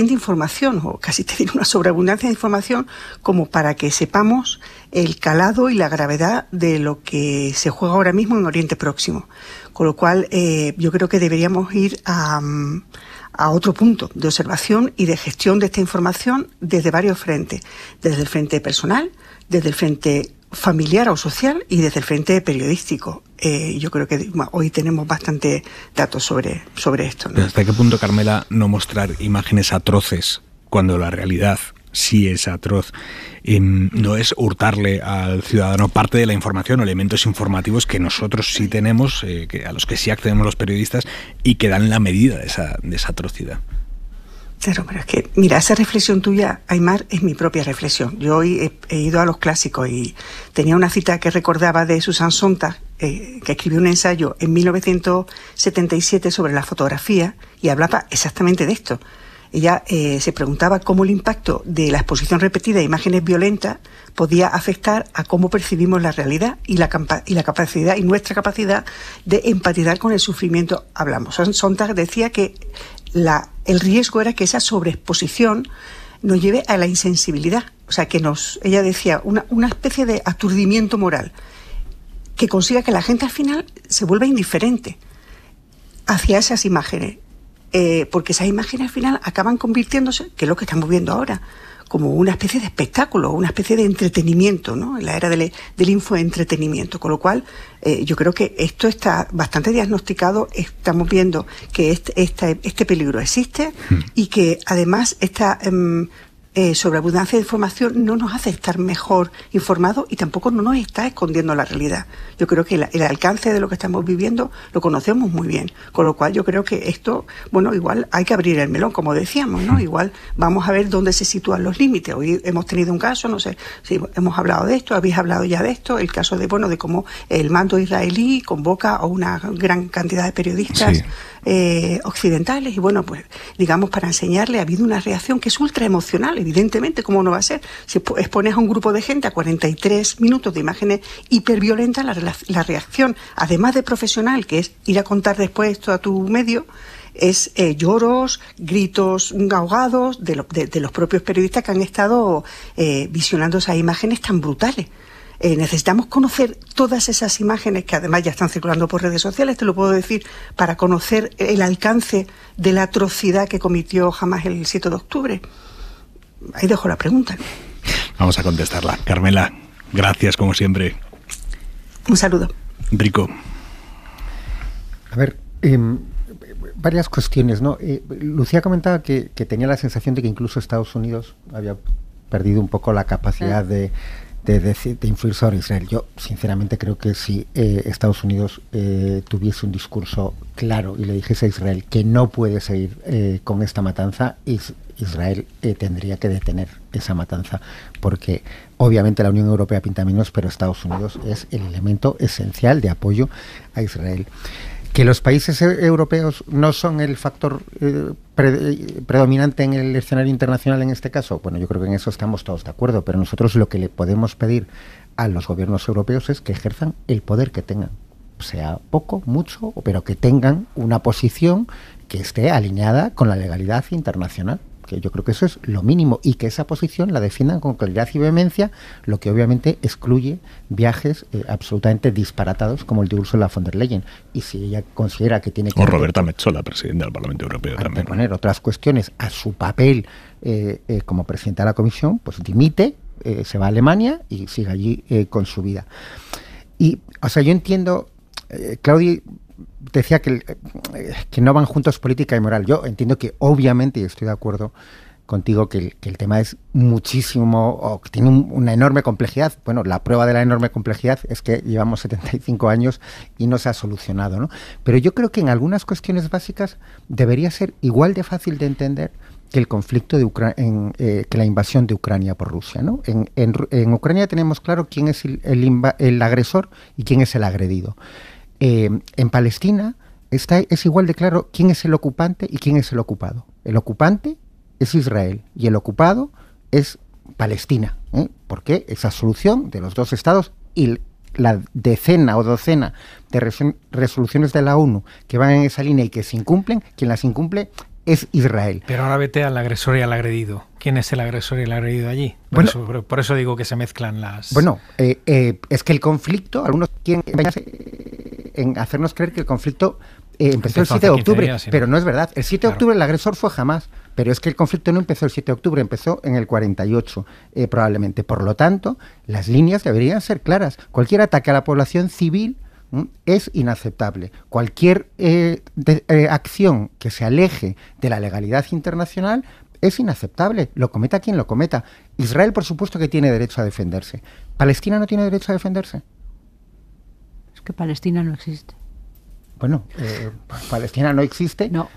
Speaker 16: información, o casi te diré una sobreabundancia de información, como para que sepamos el calado y la gravedad de lo que se juega ahora mismo en Oriente Próximo. Con lo cual, yo creo que deberíamos ir a otro punto de observación y de gestión de esta información desde varios frentes. Desde el frente personal, desde el frente familiar o social y desde el frente periodístico. Yo creo que hoy tenemos bastante datos sobre esto, ¿no?
Speaker 2: ¿Hasta qué punto, Carmela, no mostrar imágenes atroces cuando la realidad sí es atroz? No es hurtarle al ciudadano parte de la información o elementos informativos que nosotros sí tenemos, a los que sí accedemos los periodistas y que dan la medida de esa atrocidad.
Speaker 16: Claro, pero es que, mira, esa reflexión tuya, Aymar, es mi propia reflexión. Yo hoy he ido a los clásicos y tenía una cita que recordaba de Susan Sontag, que escribió un ensayo en 1977 sobre la fotografía y hablaba exactamente de esto. Ella se preguntaba cómo el impacto de la exposición repetida de imágenes violentas podía afectar a cómo percibimos la realidad y la capacidad y nuestra capacidad de empatizar con el sufrimiento. Sontag decía que el riesgo era que esa sobreexposición nos lleve a la insensibilidad. O sea, que ella decía, una especie de aturdimiento moral que consiga que la gente al final se vuelva indiferente hacia esas imágenes. Porque esas imágenes al final acaban convirtiéndose, que es lo que estamos viendo ahora, como una especie de espectáculo, una especie de entretenimiento, ¿no? En la era del infoentretenimiento. Con lo cual, yo creo que esto está bastante diagnosticado. Estamos viendo que este peligro existe y que además esta sobreabundancia de información no nos hace estar mejor informados y tampoco no nos está escondiendo la realidad. Yo creo que el alcance de lo que estamos viviendo lo conocemos muy bien, con lo cual yo creo que esto, bueno, igual hay que abrir el melón, como decíamos, ¿no? Igual vamos a ver dónde se sitúan los límites. Hoy hemos tenido un caso, no sé si hemos hablado de esto, habéis hablado ya de esto, el caso de cómo el mando israelí convoca a una gran cantidad de periodistas occidentales y bueno, pues digamos, para enseñarle ha habido una reacción que es ultra emocional, evidentemente, ¿cómo no va a ser? Si expones a un grupo de gente a 43 minutos de imágenes hiperviolentas, la reacción, además de profesional, que es ir a contar después esto a tu medio, es lloros, gritos ahogados de los propios periodistas que han estado visionando esas imágenes tan brutales. Necesitamos conocer todas esas imágenes que además ya están circulando por redes sociales, te lo puedo decir, para conocer el alcance de la atrocidad que cometió Hamás el 7 de octubre. Ahí dejo la pregunta.
Speaker 2: Vamos a contestarla. Carmela, gracias como siempre.
Speaker 16: Un saludo.
Speaker 2: Rico.
Speaker 14: A ver, varias cuestiones, ¿no? Lucía comentaba que tenía la sensación de que incluso Estados Unidos había perdido un poco la capacidad de influir sobre Israel. Yo, sinceramente, creo que si Estados Unidos tuviese un discurso claro y le dijese a Israel que no puede seguir con esta matanza, Israel tendría que detener esa matanza, porque obviamente la Unión Europea pinta menos, pero Estados Unidos es el elemento esencial de apoyo a Israel. Que los países europeos no son el factor predominante en el escenario internacional en este caso, bueno, yo creo que en eso estamos todos de acuerdo, pero nosotros lo que le podemos pedir a los gobiernos europeos es que ejerzan el poder que tengan, sea poco, mucho, pero que tengan una posición que esté alineada con la legalidad internacional, que yo creo que eso es lo mínimo, y que esa posición la defiendan con claridad y vehemencia, lo que obviamente excluye viajes absolutamente disparatados como el de Ursula von der Leyen. Y si ella considera que tiene que...
Speaker 2: O Roberta Metsola, presidenta del Parlamento Europeo, también.
Speaker 14: Poner otras cuestiones a su papel como presidenta de la Comisión, pues dimite, se va a Alemania y sigue allí con su vida. Y, o sea, yo entiendo, Claudia decía que no van juntos política y moral. Yo entiendo que obviamente, y estoy de acuerdo contigo, que el tema es muchísimo, o que tiene una enorme complejidad. Bueno, la prueba de la enorme complejidad es que llevamos 75 años y no se ha solucionado, ¿no? Pero yo creo que en algunas cuestiones básicas debería ser igual de fácil de entender que el conflicto de que la invasión de Ucrania por Rusia, ¿no? En Ucrania tenemos claro quién es el agresor y quién es el agredido. En Palestina es igual de claro quién es el ocupante y quién es el ocupado. El ocupante es Israel y el ocupado es Palestina, porque esa solución de los dos estados y la decena o docena de resoluciones de la ONU que van en esa línea y que se incumplen, quien las incumple es Israel.
Speaker 13: Pero ahora vete al agresor y al agredido. ¿Quién es el agresor y el agredido allí? Por eso digo que se mezclan las...
Speaker 14: Bueno, es que el conflicto, algunos quieren en hacernos creer que el conflicto empezó el 7 de octubre, días, ¿sí? Pero no es verdad. El 7 de octubre el agresor fue Hamás, pero es que el conflicto no empezó el 7 de octubre, empezó en el 48 probablemente. Por lo tanto, las líneas deberían ser claras. Cualquier ataque a la población civil es inaceptable. Cualquier acción que se aleje de la legalidad internacional es inaceptable, lo cometa quien lo cometa. Israel, por supuesto, que tiene derecho a defenderse. ¿Palestina no tiene derecho a defenderse?
Speaker 15: Es que Palestina no existe.
Speaker 14: Bueno, Palestina no existe.
Speaker 15: No,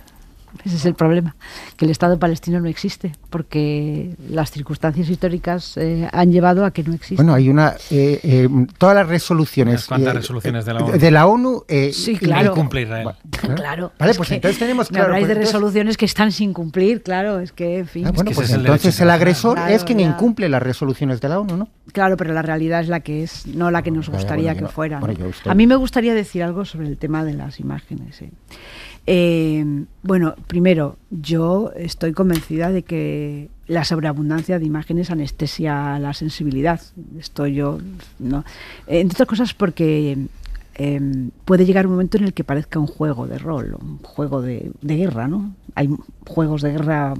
Speaker 15: ese es el problema, que el Estado palestino no existe, porque las circunstancias históricas han llevado a que no exista.
Speaker 14: Bueno, hay todas las resoluciones.
Speaker 13: ¿Cuántas resoluciones de la ONU?
Speaker 14: De la ONU
Speaker 15: sí, claro.
Speaker 13: Incumple Israel.
Speaker 15: Claro.
Speaker 14: Vale, pues entonces tenemos claro.
Speaker 15: Habláis de resoluciones que están sin cumplir, claro, es que, en fin.
Speaker 14: Bueno, pues entonces el agresor es quien incumple las resoluciones de la ONU, ¿no?
Speaker 15: Claro, pero la realidad es la que es, no la que nos gustaría que fuera. ¿no? A mí me gustaría decir algo sobre el tema de las imágenes. Bueno, primero, yo estoy convencida de que la sobreabundancia de imágenes anestesia la sensibilidad. Esto yo, ¿no? Entre otras cosas porque puede llegar un momento en el que parezca un juego de rol, un juego de guerra, ¿no? Hay juegos de guerra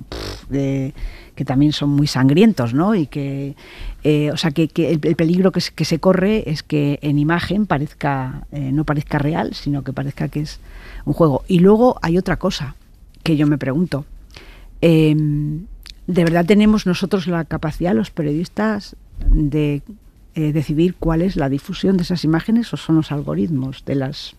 Speaker 15: que también son muy sangrientos, ¿no? Y que, o sea, que el peligro que se corre es que en imagen no parezca real, sino que parezca que es un juego. Y luego hay otra cosa que yo me pregunto. ¿De verdad tenemos nosotros la capacidad, los periodistas, de decidir cuál es la difusión de esas imágenes, o son los algoritmos de las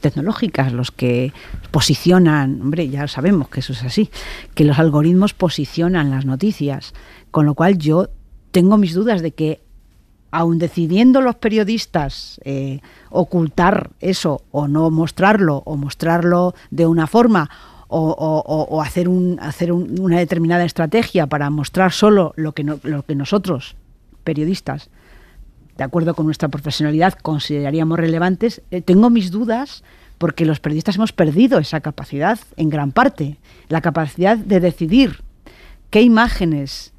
Speaker 15: tecnológicas los que posicionan? Hombre, ya sabemos que eso es así, que los algoritmos posicionan las noticias, con lo cual yo tengo mis dudas de que, aun decidiendo los periodistas ocultar eso o no mostrarlo, o mostrarlo de una forma, o hacer una determinada estrategia para mostrar solo lo que nosotros, periodistas, de acuerdo con nuestra profesionalidad, consideraríamos relevantes, tengo mis dudas, porque los periodistas hemos perdido esa capacidad en gran parte, la capacidad de decidir qué imágenes,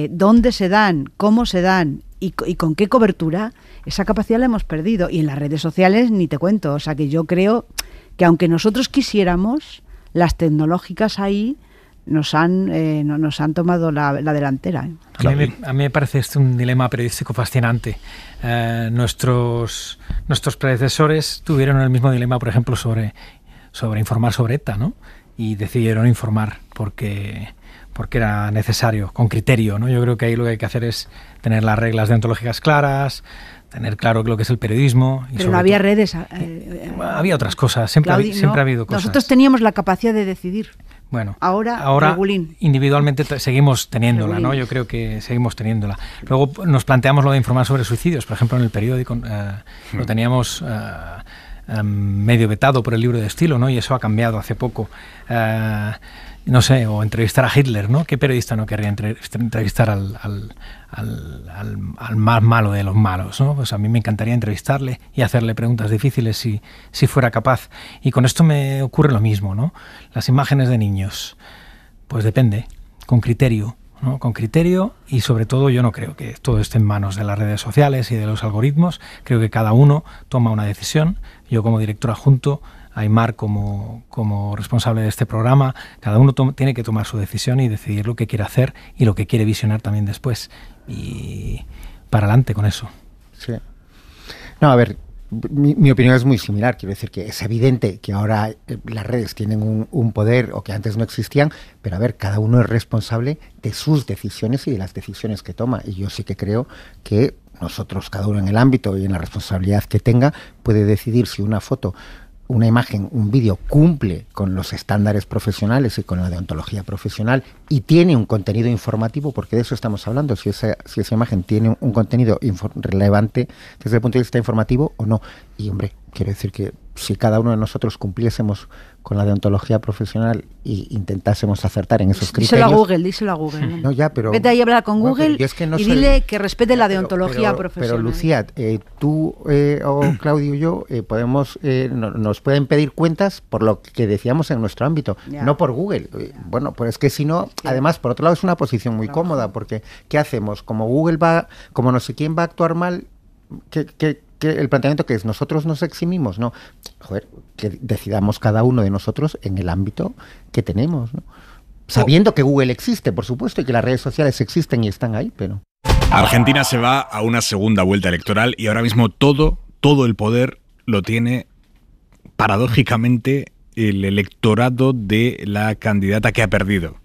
Speaker 15: dónde se dan, cómo se dan y con qué cobertura. Esa capacidad la hemos perdido, y en las redes sociales ni te cuento. O sea, que yo creo que aunque nosotros quisiéramos, las tecnológicas ahí nos han tomado la delantera.
Speaker 13: A mí me parece esto un dilema periodístico fascinante. Nuestros predecesores tuvieron el mismo dilema, por ejemplo, sobre informar sobre ETA, ¿no? Y decidieron informar porque era necesario, con criterio, ¿no? Yo creo que ahí lo que hay que hacer es tener las reglas deontológicas claras, tener claro lo que es el periodismo.
Speaker 15: Pero no había redes.
Speaker 13: Había otras cosas, siempre ha habido cosas.
Speaker 15: Nosotros teníamos la capacidad de decidir.
Speaker 13: Bueno,
Speaker 15: ahora regulín.
Speaker 13: Individualmente seguimos teniéndola, ¿no? Yo creo que seguimos teniéndola. Luego nos planteamos lo de informar sobre suicidios, por ejemplo, en el periódico lo teníamos medio vetado por el libro de estilo, ¿no? Y eso ha cambiado hace poco. No sé, o entrevistar a Hitler, ¿no? ¿Qué periodista no querría entrevistar al más malo de los malos, ¿no? Pues a mí me encantaría entrevistarle y hacerle preguntas difíciles si fuera capaz. Y con esto me ocurre lo mismo, ¿no? Las imágenes de niños, pues depende, con criterio, ¿no? Con criterio, y sobre todo yo no creo que todo esté en manos de las redes sociales y de los algoritmos. Creo que cada uno toma una decisión. Yo como director adjunto, Aimar como responsable de este programa, cada uno tiene que tomar su decisión y decidir lo que quiere hacer y lo que quiere visionar también después. Y para adelante con eso.
Speaker 14: Sí. No, a ver, mi opinión es muy similar. Quiero decir que es evidente que ahora las redes tienen un poder o que antes no existían, pero a ver, cada uno es responsable de sus decisiones y de las decisiones que toma. Y yo sí que creo que nosotros, cada uno en el ámbito y en la responsabilidad que tenga, puede decidir si una foto, una imagen, un vídeo cumple con los estándares profesionales y con la deontología profesional y tiene un contenido informativo, porque de eso estamos hablando, si esa imagen tiene un contenido relevante desde el punto de vista informativo o no. Y hombre, quiero decir que si cada uno de nosotros cumpliésemos con la deontología profesional e intentásemos acertar en esos criterios...
Speaker 15: Díselo a Google.
Speaker 14: No, ya, pero...
Speaker 15: Vete ahí a hablar con Google y dile que respete la deontología profesional.
Speaker 14: Pero Lucía, tú o Claudio y yo nos pueden pedir cuentas por lo que decíamos en nuestro ámbito, no por Google. Bueno, pues es que si no, además, por otro lado, es una posición muy cómoda, porque ¿qué hacemos? Como Google como no sé quién va a actuar mal, que el planteamiento que es nosotros nos eximimos, no, joder, que decidamos cada uno de nosotros en el ámbito que tenemos, ¿no? Sabiendo que Google existe, por supuesto, y que las redes sociales existen y están ahí, pero...
Speaker 2: Argentina se va a una segunda vuelta electoral y ahora mismo todo el poder lo tiene, paradójicamente, el electorado de la candidata que ha perdido.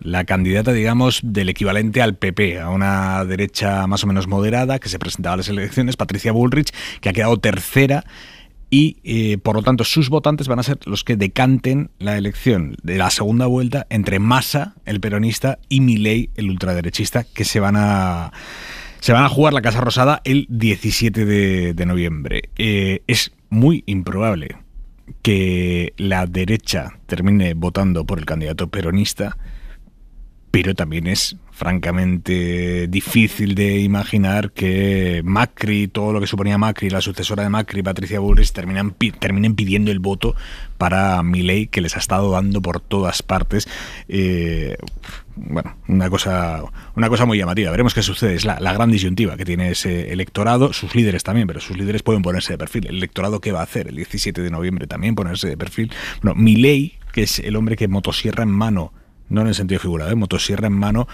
Speaker 2: La candidata, digamos, del equivalente al PP, a una derecha más o menos moderada que se presentaba a las elecciones, Patricia Bullrich, que ha quedado tercera y, por lo tanto, sus votantes van a ser los que decanten la elección de la segunda vuelta entre Massa, el peronista, y Milei, el ultraderechista, que se van a jugar la Casa Rosada el 17 de noviembre. Es muy improbable que la derecha termine votando por el candidato peronista, pero también es francamente difícil de imaginar que Macri, todo lo que suponía Macri, la sucesora de Macri, Patricia Bullrich, terminen pidiendo el voto para Milei, que les ha estado dando por todas partes. Bueno, una cosa muy llamativa. Veremos qué sucede. Es la gran disyuntiva que tiene ese electorado, sus líderes también, pero sus líderes pueden ponerse de perfil. El electorado, ¿qué va a hacer? El 17 de noviembre también ponerse de perfil. Bueno, Milei, que es el hombre que motosierra en mano, no en el sentido figurado, motosierra en mano,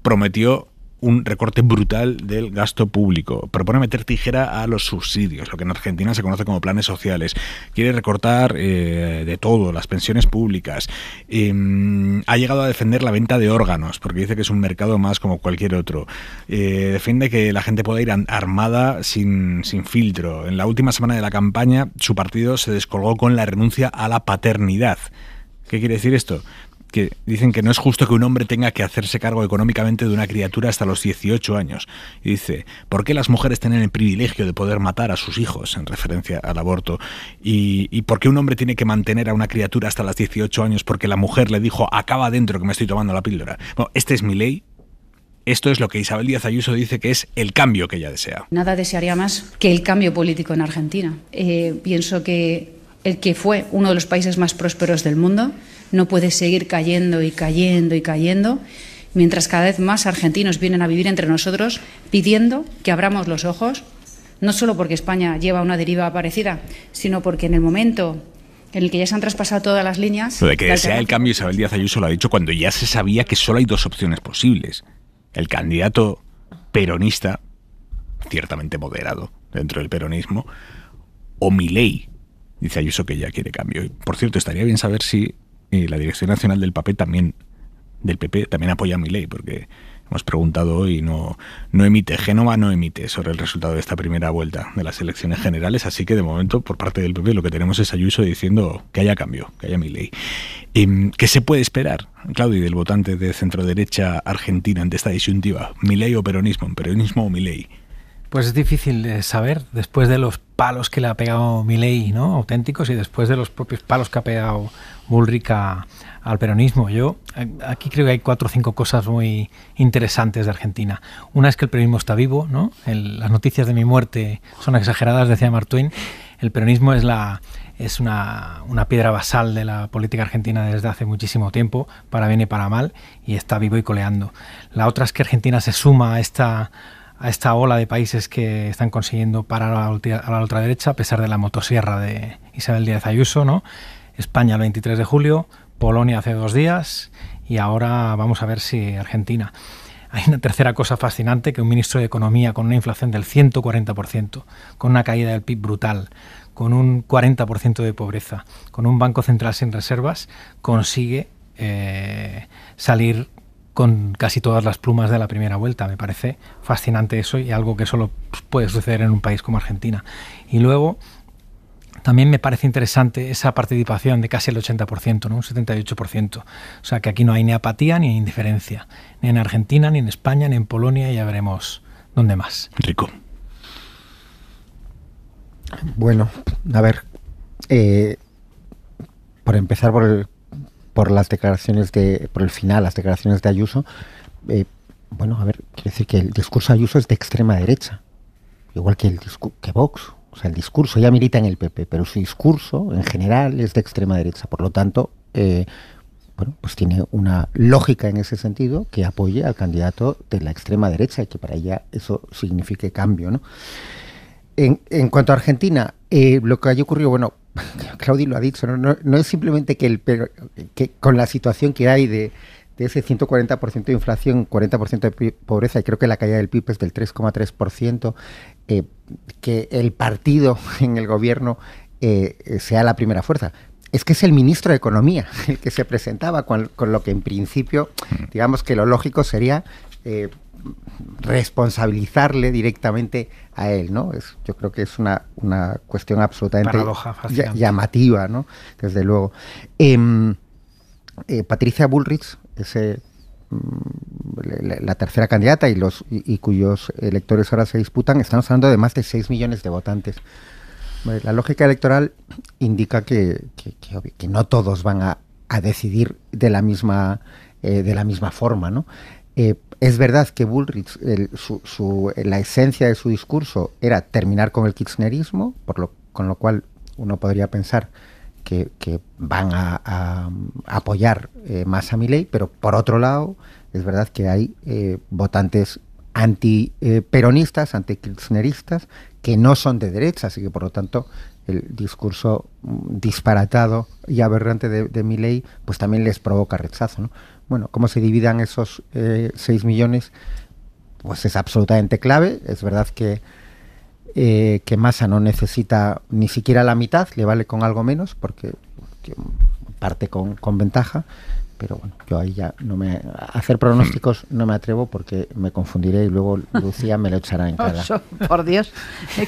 Speaker 2: prometió un recorte brutal del gasto público. Propone meter tijera a los subsidios, lo que en Argentina se conoce como planes sociales. Quiere recortar de todo, las pensiones públicas. Ha llegado a defender la venta de órganos, porque dice que es un mercado más como cualquier otro. Defiende que la gente pueda ir armada sin filtro. En la última semana de la campaña, su partido se descolgó con la renuncia a la paternidad. ¿Qué quiere decir esto? Que dicen que no es justo que un hombre tenga que hacerse cargo económicamente de una criatura hasta los 18 años. Y dice, ¿por qué las mujeres tienen el privilegio de poder matar a sus hijos? En referencia al aborto. ¿Y por qué un hombre tiene que mantener a una criatura hasta los 18 años porque la mujer le dijo, acaba dentro que me estoy tomando la píldora? Bueno, este es Milei. Esto es lo que Isabel Díaz Ayuso dice que es el cambio que ella desea.
Speaker 17: Nada desearía más que el cambio político en Argentina. Pienso que el que fue uno de los países más prósperos del mundo no puede seguir cayendo y cayendo y cayendo, mientras cada vez más argentinos vienen a vivir entre nosotros pidiendo que abramos los ojos, no solo porque España lleva una deriva parecida, sino porque en el momento en el que ya se han traspasado todas las líneas.
Speaker 2: Lo de que desea el cambio, Isabel Díaz Ayuso lo ha dicho cuando ya se sabía que solo hay dos opciones posibles. El candidato peronista, ciertamente moderado dentro del peronismo, o Milei. Dice Ayuso que ya quiere cambio. Y, por cierto, estaría bien saber si la Dirección Nacional del PP también apoya a Milei, porque hemos preguntado hoy, no emite, Génova no emite sobre el resultado de esta primera vuelta de las elecciones generales, así que de momento por parte del PP lo que tenemos es Ayuso diciendo que haya cambio, que haya Milei. ¿Qué se puede esperar, Claudia, del votante de centroderecha argentina ante esta disyuntiva? ¿Milei o peronismo? ¿Peronismo o Milei?
Speaker 13: Pues es difícil saber, después de los palos que le ha pegado Milei, ¿no?, auténticos, y después de los propios palos que ha pegado Bullrich al peronismo. Yo aquí creo que hay 4 o 5 cosas muy interesantes de Argentina. Una es que el peronismo está vivo, ¿no? Las noticias de mi muerte son exageradas, decía Mark Twain. El peronismo es una piedra basal de la política argentina desde hace muchísimo tiempo, para bien y para mal, y está vivo y coleando. La otra es que Argentina se suma a esta ola de países que están consiguiendo parar a la ultraderecha, a pesar de la motosierra de Isabel Díaz Ayuso, ¿no? España el 23 de julio, Polonia hace 2 días, y ahora vamos a ver si Argentina. Hay una tercera cosa fascinante, que un ministro de Economía con una inflación del 140%, con una caída del PIB brutal, con un 40% de pobreza, con un banco central sin reservas, consigue salir con casi todas las plumas de la primera vuelta. Me parece fascinante eso, y algo que solo puede suceder en un país como Argentina. Y luego también me parece interesante esa participación de casi el 80%, ¿no? Un 78%. O sea, que aquí no hay ni apatía ni indiferencia, ni en Argentina, ni en España, ni en Polonia, y ya veremos dónde más.
Speaker 2: Rico.
Speaker 14: Bueno, a ver, por empezar por las declaraciones por el final, las declaraciones de Ayuso, bueno, a ver, quiere decir que el discurso de Ayuso es de extrema derecha, igual que que Vox. O sea, el discurso, ella milita en el PP, pero su discurso en general es de extrema derecha. Por lo tanto, bueno, pues tiene una lógica en ese sentido que apoye al candidato de la extrema derecha, y que para ella eso signifique cambio, ¿no? En cuanto a Argentina, lo que haya ocurrido, bueno, Claudia lo ha dicho, no es simplemente que con la situación que hay de ese 140% de inflación, 40% de pobreza, y creo que la caída del PIB es del 3,3%, que el partido en el gobierno sea la primera fuerza. Es que es el ministro de Economía el que se presentaba con lo que en principio, digamos que lo lógico sería responsabilizarle directamente a él, ¿no? Yo creo que es una cuestión absolutamente llamativa, ¿no? Desde luego. Patricia Bullrich, la tercera candidata y cuyos electores ahora se disputan, estamos hablando de más de 6 millones de votantes. La lógica electoral indica que no todos van a decidir de la misma forma, ¿no? Es verdad que Bullrich, la esencia de su discurso era terminar con el kirchnerismo, con lo cual uno podría pensar que van a apoyar más a Milei, pero por otro lado es verdad que hay votantes antiperonistas, antikirchneristas, que no son de derecha, así que por lo tanto el discurso disparatado y aberrante de Milei pues también les provoca rechazo, ¿no? Bueno, cómo se dividan esos 6 millones, pues es absolutamente clave. Es verdad que Massa no necesita ni siquiera la mitad, le vale con algo menos, porque parte con ventaja, pero bueno, yo ahí ya hacer pronósticos no me atrevo, porque me confundiré y luego Lucía me lo echará en cara.
Speaker 15: Por Dios,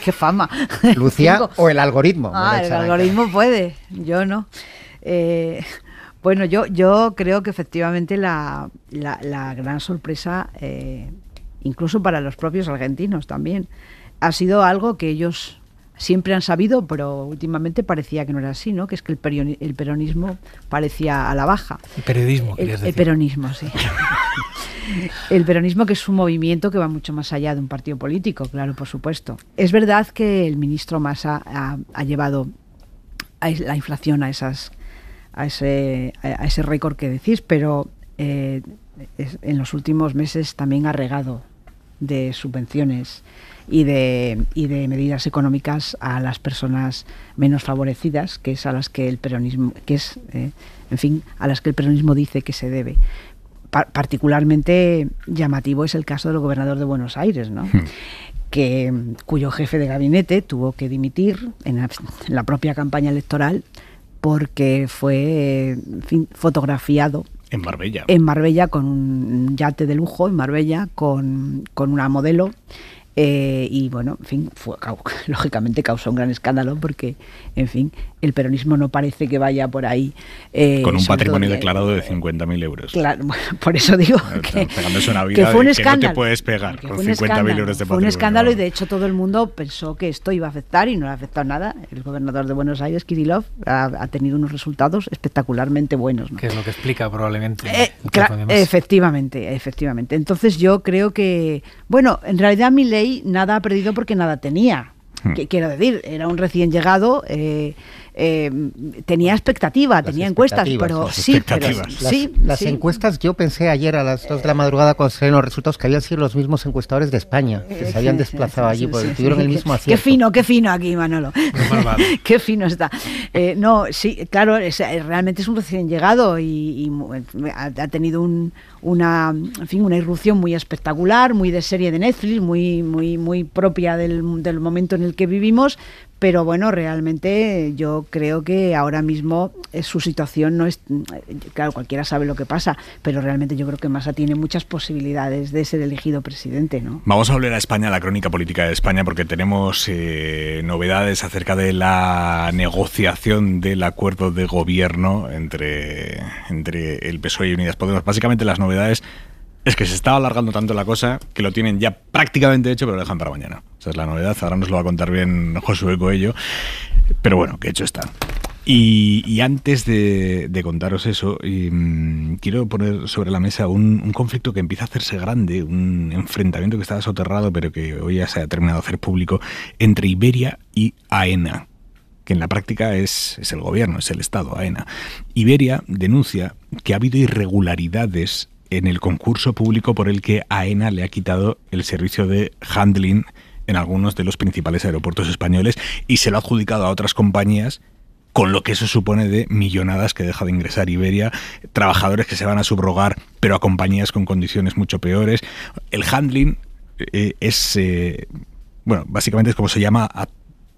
Speaker 15: qué fama.
Speaker 14: Lucía o el algoritmo.
Speaker 15: El algoritmo puede, yo no. Bueno, yo creo que efectivamente la gran sorpresa, incluso para los propios argentinos también, ha sido algo que ellos siempre han sabido, pero últimamente parecía que no era así, ¿no? Que es que el peronismo parecía a la baja.
Speaker 13: El periodismo, querías decir.
Speaker 15: El peronismo, sí. El peronismo, que es un movimiento que va mucho más allá de un partido político, claro, por supuesto. Es verdad que el ministro Massa ha llevado a la inflación a ese récord que decís, pero en los últimos meses también ha regado de subvenciones y de medidas económicas a las personas menos favorecidas, que es a las que el peronismo, a las que el peronismo dice que se debe. Particularmente llamativo es el caso del gobernador de Buenos Aires, ¿no? Cuyo jefe de gabinete tuvo que dimitir en la propia campaña electoral porque fue fotografiado
Speaker 2: en Marbella.
Speaker 15: En Marbella, con un yate de lujo, en Marbella, con una modelo. Y bueno, en fin, lógicamente causó un gran escándalo porque, en fin, el peronismo no parece que vaya por ahí.
Speaker 2: Con un patrimonio declarado de 50.000 euros.
Speaker 15: Claro, bueno, por eso digo que fue un escándalo.
Speaker 2: Que no te puedes pegar con 50.000 euros de patrimonio.
Speaker 15: Fue un escándalo y de hecho todo el mundo pensó que esto iba a afectar y no le ha afectado nada. El gobernador de Buenos Aires, Kirillov, ha tenido unos resultados espectacularmente buenos, ¿no?
Speaker 13: Que es lo que explica probablemente.
Speaker 15: Efectivamente. Entonces yo creo que, bueno, en realidad Milei nada ha perdido porque nada tenía. Quiero decir, era un recién llegado, tenía expectativa, tenía encuestas, pero
Speaker 14: las encuestas, yo pensé ayer a las 2 de la madrugada cuando salieron los resultados que habían sido los mismos encuestadores de España, que se habían desplazado allí, porque tuvieron el mismo acierto.
Speaker 15: Qué fino aquí, Manolo. Qué fino está. No, sí, claro, realmente es un recién llegado y ha tenido una irrupción muy espectacular, muy de serie de Netflix, muy propia del momento en el que vivimos, pero bueno, realmente yo creo que ahora mismo su situación no es, claro, cualquiera sabe lo que pasa, pero realmente yo creo que Massa tiene muchas posibilidades de ser elegido presidente, ¿no?
Speaker 2: Vamos a volver a España, a la crónica política de España, porque tenemos novedades acerca de la negociación del acuerdo de gobierno entre el PSOE y Unidas Podemos. Básicamente las novedades es que se estaba alargando tanto la cosa que lo tienen ya prácticamente hecho, pero lo dejan para mañana. Esa es la novedad. Ahora nos lo va a contar bien Josué Coello. Pero bueno, que hecho está. Y antes de contaros eso, quiero poner sobre la mesa un conflicto que empieza a hacerse grande, un enfrentamiento que estaba soterrado, pero que hoy ya se ha terminado de hacer público, entre Iberia y AENA, que en la práctica es el gobierno, es el Estado, AENA. Iberia denuncia que ha habido irregularidades en el concurso público por el que AENA le ha quitado el servicio de handling en algunos de los principales aeropuertos españoles y se lo ha adjudicado a otras compañías, con lo que eso supone de millonadas que deja de ingresar Iberia, trabajadores que se van a subrogar, pero a compañías con condiciones mucho peores. El handling básicamente es como se llama a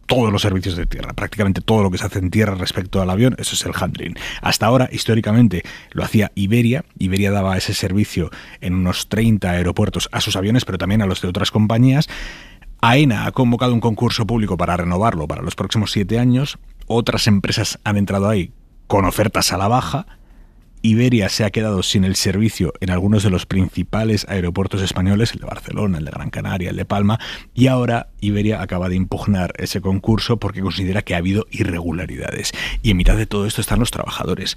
Speaker 2: todos los servicios de tierra, prácticamente todo lo que se hace en tierra respecto al avión, eso es el handling. Hasta ahora, históricamente, lo hacía Iberia. Iberia daba ese servicio en unos 30 aeropuertos a sus aviones, pero también a los de otras compañías. AENA ha convocado un concurso público para renovarlo para los próximos 7 años. Otras empresas han entrado ahí con ofertas a la baja. Iberia se ha quedado sin el servicio en algunos de los principales aeropuertos españoles, el de Barcelona, el de Gran Canaria, el de Palma, y ahora Iberia acaba de impugnar ese concurso porque considera que ha habido irregularidades. Y en mitad de todo esto están los trabajadores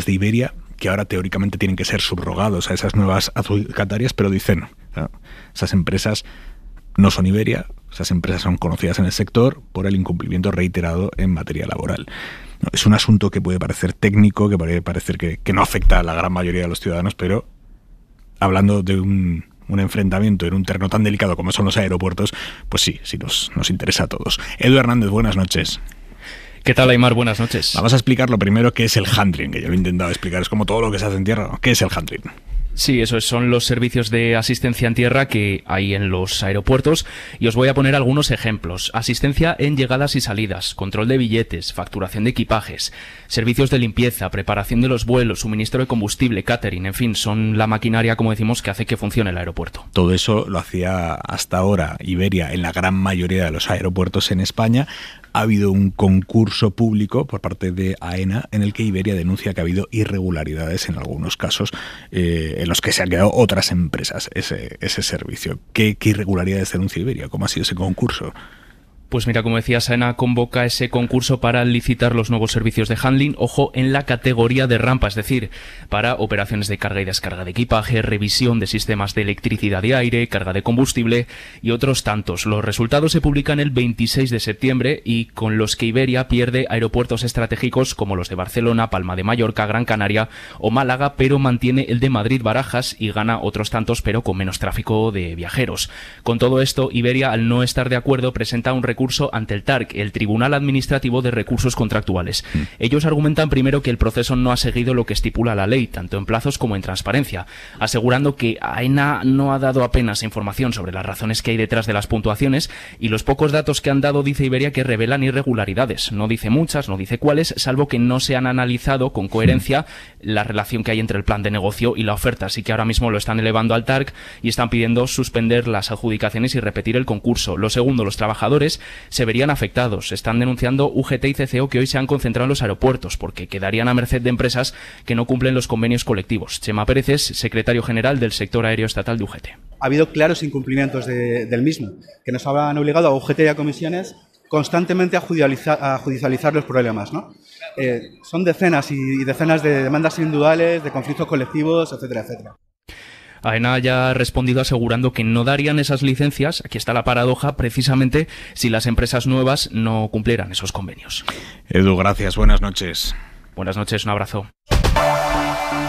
Speaker 2: de Iberia, que ahora teóricamente tienen que ser subrogados a esas nuevas adjudicatarias, pero dicen, ¿no?, esas empresas no son Iberia, esas empresas son conocidas en el sector por el incumplimiento reiterado en materia laboral. Es un asunto que puede parecer técnico, que puede parecer que no afecta a la gran mayoría de los ciudadanos, pero hablando de un enfrentamiento en un terreno tan delicado como son los aeropuertos, pues sí nos interesa a todos. Edu Hernández, buenas noches.
Speaker 18: ¿Qué tal, Aimar? Buenas noches.
Speaker 2: Vamos a explicar lo primero qué es el handling, que ya lo he intentado explicar, es como todo lo que se hace en tierra, ¿no? ¿Qué es el handling?
Speaker 18: Sí, eso son los servicios de asistencia en tierra que hay en los aeropuertos y os voy a poner algunos ejemplos. Asistencia en llegadas y salidas, control de billetes, facturación de equipajes, servicios de limpieza, preparación de los vuelos, suministro de combustible, catering, en fin, son la maquinaria, como decimos, que hace que funcione el aeropuerto.
Speaker 2: Todo eso lo hacía hasta ahora Iberia en la gran mayoría de los aeropuertos en España. Ha habido un concurso público por parte de AENA en el que Iberia denuncia que ha habido irregularidades en algunos casos en los que se han quedado otras empresas ese servicio. ¿Qué irregularidades denuncia Iberia? ¿Cómo ha sido ese concurso?
Speaker 18: Pues mira, como decía, AENA convoca ese concurso para licitar los nuevos servicios de handling, ojo, en la categoría de rampa, es decir, para operaciones de carga y descarga de equipaje, revisión de sistemas de electricidad y aire, carga de combustible y otros tantos. Los resultados se publican el 26 de septiembre y con los que Iberia pierde aeropuertos estratégicos como los de Barcelona, Palma de Mallorca, Gran Canaria o Málaga, pero mantiene el de Madrid-Barajas y gana otros tantos, pero con menos tráfico de viajeros. Con todo esto, Iberia, al no estar de acuerdo, presenta un recurso ante el TARC, el Tribunal Administrativo de Recursos Contractuales. Ellos argumentan primero que el proceso no ha seguido lo que estipula la ley, tanto en plazos como en transparencia, asegurando que AENA no ha dado apenas información sobre las razones que hay detrás de las puntuaciones y los pocos datos que han dado, dice Iberia, que revelan irregularidades. No dice muchas, no dice cuáles, salvo que no se han analizado con coherencia la relación que hay entre el plan de negocio y la oferta. Así que ahora mismo lo están elevando al TARC y están pidiendo suspender las adjudicaciones y repetir el concurso. Lo segundo, los trabajadores se verían afectados. Están denunciando UGT y CCO que hoy se han concentrado en los aeropuertos porque quedarían a merced de empresas que no cumplen los convenios colectivos. Chema Pérez es secretario general del sector aéreo estatal de UGT.
Speaker 19: Ha habido claros incumplimientos del mismo, que nos han obligado a UGT y a comisiones constantemente a judicializar los problemas, ¿no? Son decenas y decenas de demandas individuales, de conflictos colectivos, etcétera, etcétera.
Speaker 18: AENA ya ha respondido asegurando que no darían esas licencias, aquí está la paradoja, precisamente si las empresas nuevas no cumplieran esos convenios.
Speaker 2: Edu, gracias, buenas noches.
Speaker 18: Buenas noches, un abrazo.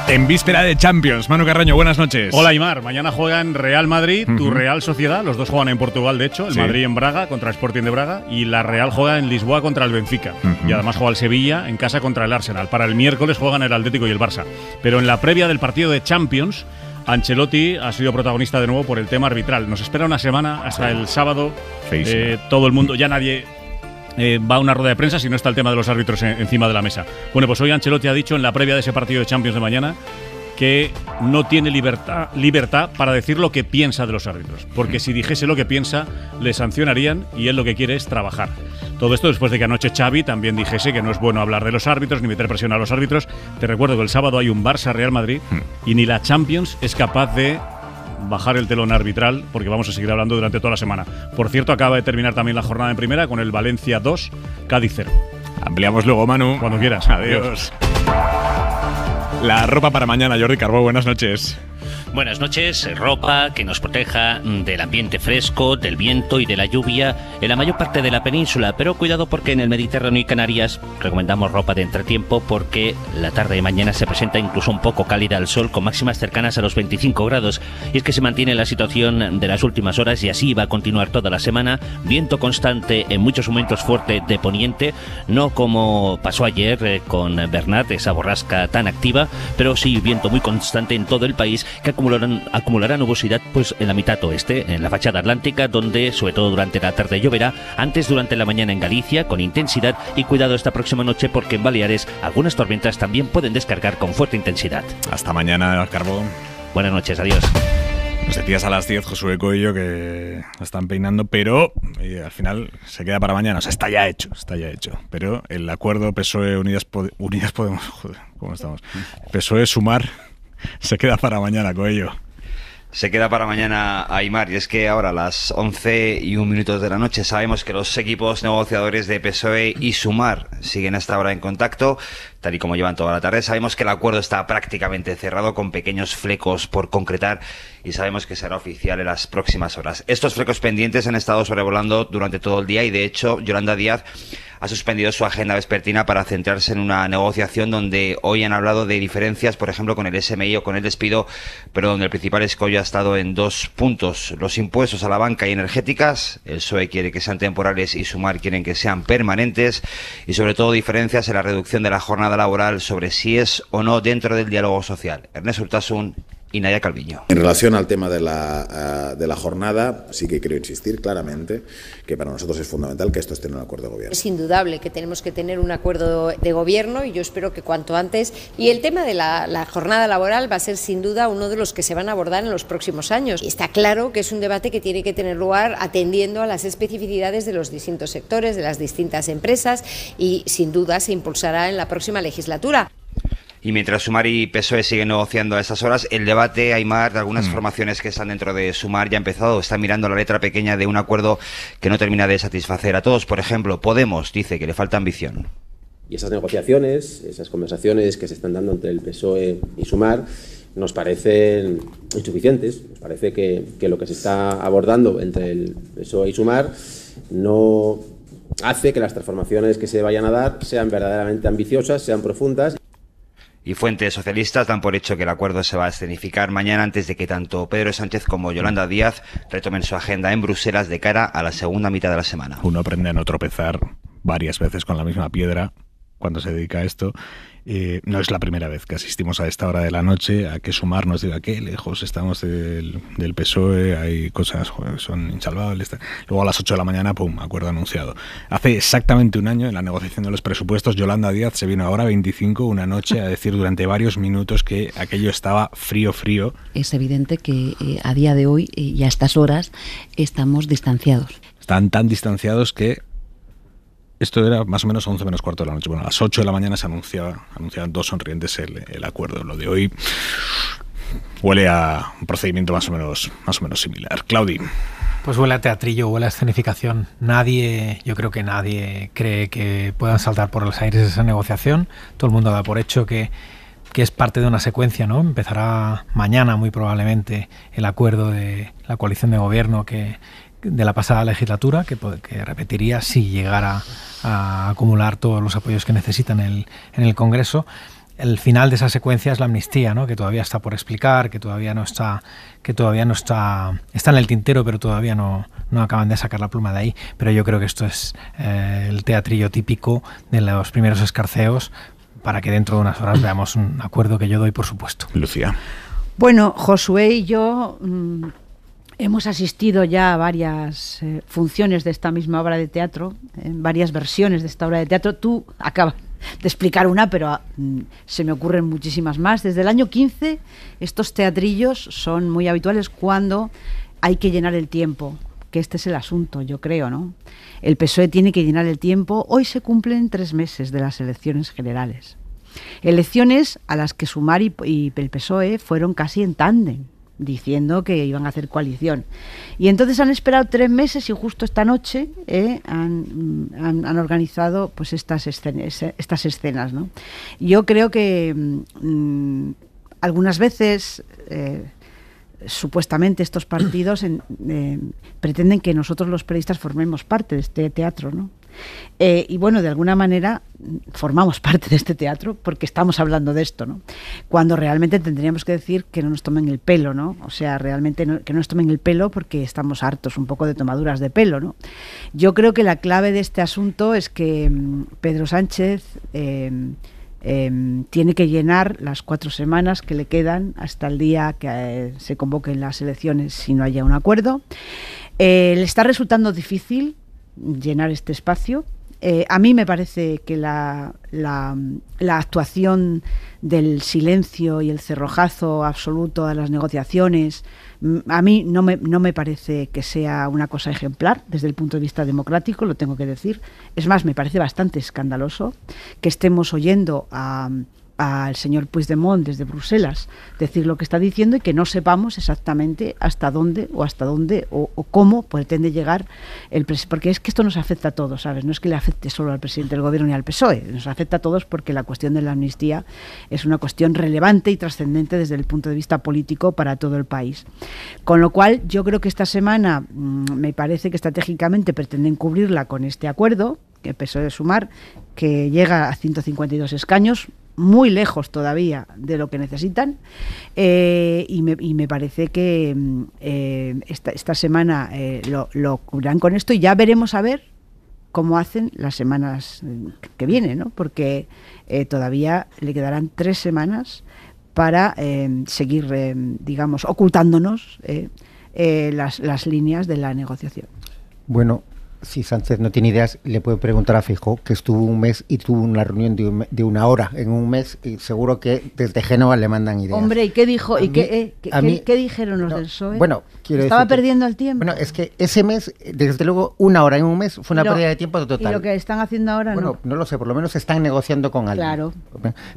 Speaker 2: En víspera de Champions, Manu Carreño, buenas noches.
Speaker 20: Hola, Aimar. Mañana juegan Real Madrid, tu Real Sociedad. Los dos juegan en Portugal, de hecho. El Madrid en Braga contra el Sporting de Braga y la Real juega en Lisboa contra el Benfica. Y además juega el Sevilla en casa contra el Arsenal. Para el miércoles juegan el Atlético y el Barça. Pero en la previa del partido de Champions, Ancelotti ha sido protagonista de nuevo por el tema arbitral. Nos espera una semana hasta el sábado. Todo el mundo, ya nadie va a una rueda de prensa si no está el tema de los árbitros encima de la mesa. Bueno, pues hoy Ancelotti ha dicho en la previa de ese partido de Champions de mañana que no tiene libertad para decir lo que piensa de los árbitros, porque si dijese lo que piensa le sancionarían y él lo que quiere es trabajar. Todo esto después de que anoche Xavi también dijese que no es bueno hablar de los árbitros ni meter presión a los árbitros. Te recuerdo que el sábado hay un Barça-Real Madrid y ni la Champions es capaz de bajar el telón arbitral, porque vamos a seguir hablando durante toda la semana. Por cierto, acaba de terminar también la jornada en primera con el Valencia 2, Cádiz 0.
Speaker 2: Ampliamos luego, Manu.
Speaker 20: Cuando quieras.
Speaker 2: Adiós. La ropa para mañana, Jordi Carbó, buenas noches.
Speaker 21: Buenas noches. Ropa que nos proteja del ambiente fresco, del viento y de la lluvia en la mayor parte de la península, pero cuidado porque en el Mediterráneo y Canarias recomendamos ropa de entretiempo porque la tarde de mañana se presenta incluso un poco cálida al sol con máximas cercanas a los 25 grados y es que se mantiene la situación de las últimas horas y así va a continuar toda la semana. Viento constante, en muchos momentos fuerte de poniente, no como pasó ayer con Bernat, esa borrasca tan activa, pero sí viento muy constante en todo el país que acumulará nubosidad pues en la mitad oeste, en la fachada atlántica, donde sobre todo durante la tarde lloverá, antes durante la mañana en Galicia con intensidad y cuidado esta próxima noche porque en Baleares algunas tormentas también pueden descargar con fuerte intensidad.
Speaker 2: Hasta mañana, Carbón.
Speaker 21: Buenas noches, adiós.
Speaker 2: Nos decías a las 10, Josué Coello, que la están peinando, pero al final se queda para mañana. O sea, está ya hecho. Pero el acuerdo PSOE Unidas Podemos, joder, ¿cómo estamos? PSOE Sumar se queda para mañana, Coello.
Speaker 3: Se queda para mañana, Aimar, y es que ahora a las 11:01 de la noche sabemos que los equipos negociadores de PSOE y Sumar siguen hasta ahora en contacto, tal y como llevan toda la tarde. Sabemos que el acuerdo está prácticamente cerrado con pequeños flecos por concretar y sabemos que será oficial en las próximas horas. Estos flecos pendientes han estado sobrevolando durante todo el día y de hecho Yolanda Díaz ha suspendido su agenda vespertina para centrarse en una negociación donde hoy han hablado de diferencias, por ejemplo, con el SMI o con el despido, pero donde el principal escollo ha estado en 2 puntos. Los impuestos a la banca y energéticas, el PSOE quiere que sean temporales y Sumar quieren que sean permanentes, y sobre todo diferencias en la reducción de la jornada laboral sobre si es o no dentro del diálogo social. Ernesto Urtasun y Nadia Calviño.
Speaker 22: En relación al tema de la jornada, sí que quiero insistir claramente que para nosotros es fundamental que esto esté en un acuerdo de gobierno.
Speaker 23: Es indudable que tenemos que tener un acuerdo de gobierno y yo espero que cuanto antes. Y el tema de la jornada laboral va a ser sin duda uno de los que se van a abordar en los próximos años. Y está claro que es un debate que tiene que tener lugar atendiendo a las especificidades de los distintos sectores, de las distintas empresas y sin duda se impulsará en la próxima legislatura.
Speaker 3: Y mientras Sumar y PSOE siguen negociando a estas horas, el debate, Aimar, de algunas formaciones que están dentro de Sumar ya ha empezado. Están mirando la letra pequeña de un acuerdo que no termina de satisfacer a todos. Por ejemplo, Podemos dice que le falta ambición.
Speaker 1: Y esas negociaciones, esas conversaciones que se están dando entre el PSOE y Sumar nos parecen insuficientes. Nos parece que lo que se está abordando entre el PSOE y Sumar no hace que las transformaciones que se vayan a dar sean verdaderamente ambiciosas, sean profundas.
Speaker 3: Y fuentes socialistas dan por hecho que el acuerdo se va a escenificar mañana antes de que tanto Pedro Sánchez como Yolanda Díaz retomen su agenda en Bruselas de cara a la segunda mitad de la semana.
Speaker 2: Uno aprende a no tropezar varias veces con la misma piedra cuando se dedica a esto. No es la primera vez que asistimos a esta hora de la noche a que Sumar nos diga que lejos estamos del PSOE, hay cosas que son insalvables. Luego a las 8 de la mañana, ¡pum!, acuerdo anunciado. Hace exactamente un año, en la negociación de los presupuestos, Yolanda Díaz se vino a hora 25 una noche a decir durante varios minutos que aquello estaba frío.
Speaker 15: Es evidente que a día de hoy y a estas horas estamos distanciados.
Speaker 2: Están tan distanciados que esto era más o menos 11 menos cuarto de la noche. Bueno, a las 8 de la mañana se anunciaban dos sonrientes el acuerdo. Lo de hoy huele a un procedimiento más o menos similar. Claudi.
Speaker 13: Pues huele a teatrillo, huele a escenificación. Yo creo que nadie cree que puedan saltar por los aires esa negociación. Todo el mundo da por hecho que es parte de una secuencia, ¿no? Empezará mañana muy probablemente el acuerdo de la coalición de gobierno de la pasada legislatura, que repetiría si llegara a acumular todos los apoyos que necesitan en el Congreso. El final de esa secuencia es la amnistía, ¿no? Que todavía está por explicar, que todavía no está en el tintero, pero todavía no acaban de sacar la pluma de ahí. Pero yo creo que esto es el teatrillo típico de los primeros escarceos para que dentro de unas horas veamos un acuerdo que yo doy por supuesto.
Speaker 2: Lucía.
Speaker 15: Bueno, Josué y yo hemos asistido ya a varias funciones de esta misma obra de teatro, en varias versiones de esta obra de teatro. Tú acabas de explicar una, pero se me ocurren muchísimas más. Desde el año 15 estos teatrillos son muy habituales cuando hay que llenar el tiempo, que este es el asunto, yo creo, ¿no? El PSOE tiene que llenar el tiempo. Hoy se cumplen 3 meses de las elecciones generales. Elecciones a las que Sumar y el PSOE fueron casi en tándem, diciendo que iban a hacer coalición. Y entonces han esperado 3 meses y justo esta noche han organizado pues estas escenas, ¿no? Yo creo que algunas veces supuestamente estos partidos pretenden que nosotros los periodistas formemos parte de este teatro, ¿no? Y bueno, de alguna manera formamos parte de este teatro porque estamos hablando de esto, ¿no? Cuando realmente tendríamos que decir que no nos tomen el pelo, ¿no? O sea, realmente que no nos tomen el pelo porque estamos hartos un poco de tomaduras de pelo, ¿no? Yo creo que la clave de este asunto es que Pedro Sánchez tiene que llenar las 4 semanas que le quedan hasta el día que se convoquen las elecciones si no haya un acuerdo. Le está resultando difícil llenar este espacio. A mí me parece que la actuación del silencio y el cerrojazo absoluto a las negociaciones, a mí no me parece que sea una cosa ejemplar desde el punto de vista democrático, lo tengo que decir. Es más, me parece bastante escandaloso que estemos oyendo al señor Puigdemont desde Bruselas decir lo que está diciendo y que no sepamos exactamente hasta dónde o cómo pretende llegar el presidente, porque es que esto nos afecta a todos, ¿sabes? No es que le afecte solo al presidente del gobierno ni al PSOE, nos afecta a todos porque la cuestión de la amnistía es una cuestión relevante y trascendente desde el punto de vista político para todo el país. Con lo cual yo creo que esta semana me parece que estratégicamente pretenden cubrirla con este acuerdo que el PSOE de Sumar, que llega a 152 escaños, muy lejos todavía de lo que necesitan, y me parece que esta semana lo cubrirán con esto y ya veremos a ver cómo hacen las semanas que vienen, ¿no? Porque todavía le quedarán 3 semanas para seguir, digamos, ocultándonos las líneas de la negociación.
Speaker 14: Bueno, si Sánchez no tiene ideas, le puede preguntar a Feijóo, que estuvo un mes y tuvo una reunión de una hora en un mes, y seguro que desde Génova le mandan ideas.
Speaker 15: Hombre, ¿y qué dijo? ¿Qué dijeron los del PSOE?
Speaker 14: Bueno,
Speaker 15: estaba perdiendo el tiempo.
Speaker 14: Bueno, es que ese mes, desde luego, una hora en un mes fue una pérdida de tiempo total.
Speaker 15: ¿Y lo que están haciendo ahora
Speaker 14: no? Bueno, no lo sé, por lo menos están negociando con alguien.
Speaker 15: Claro.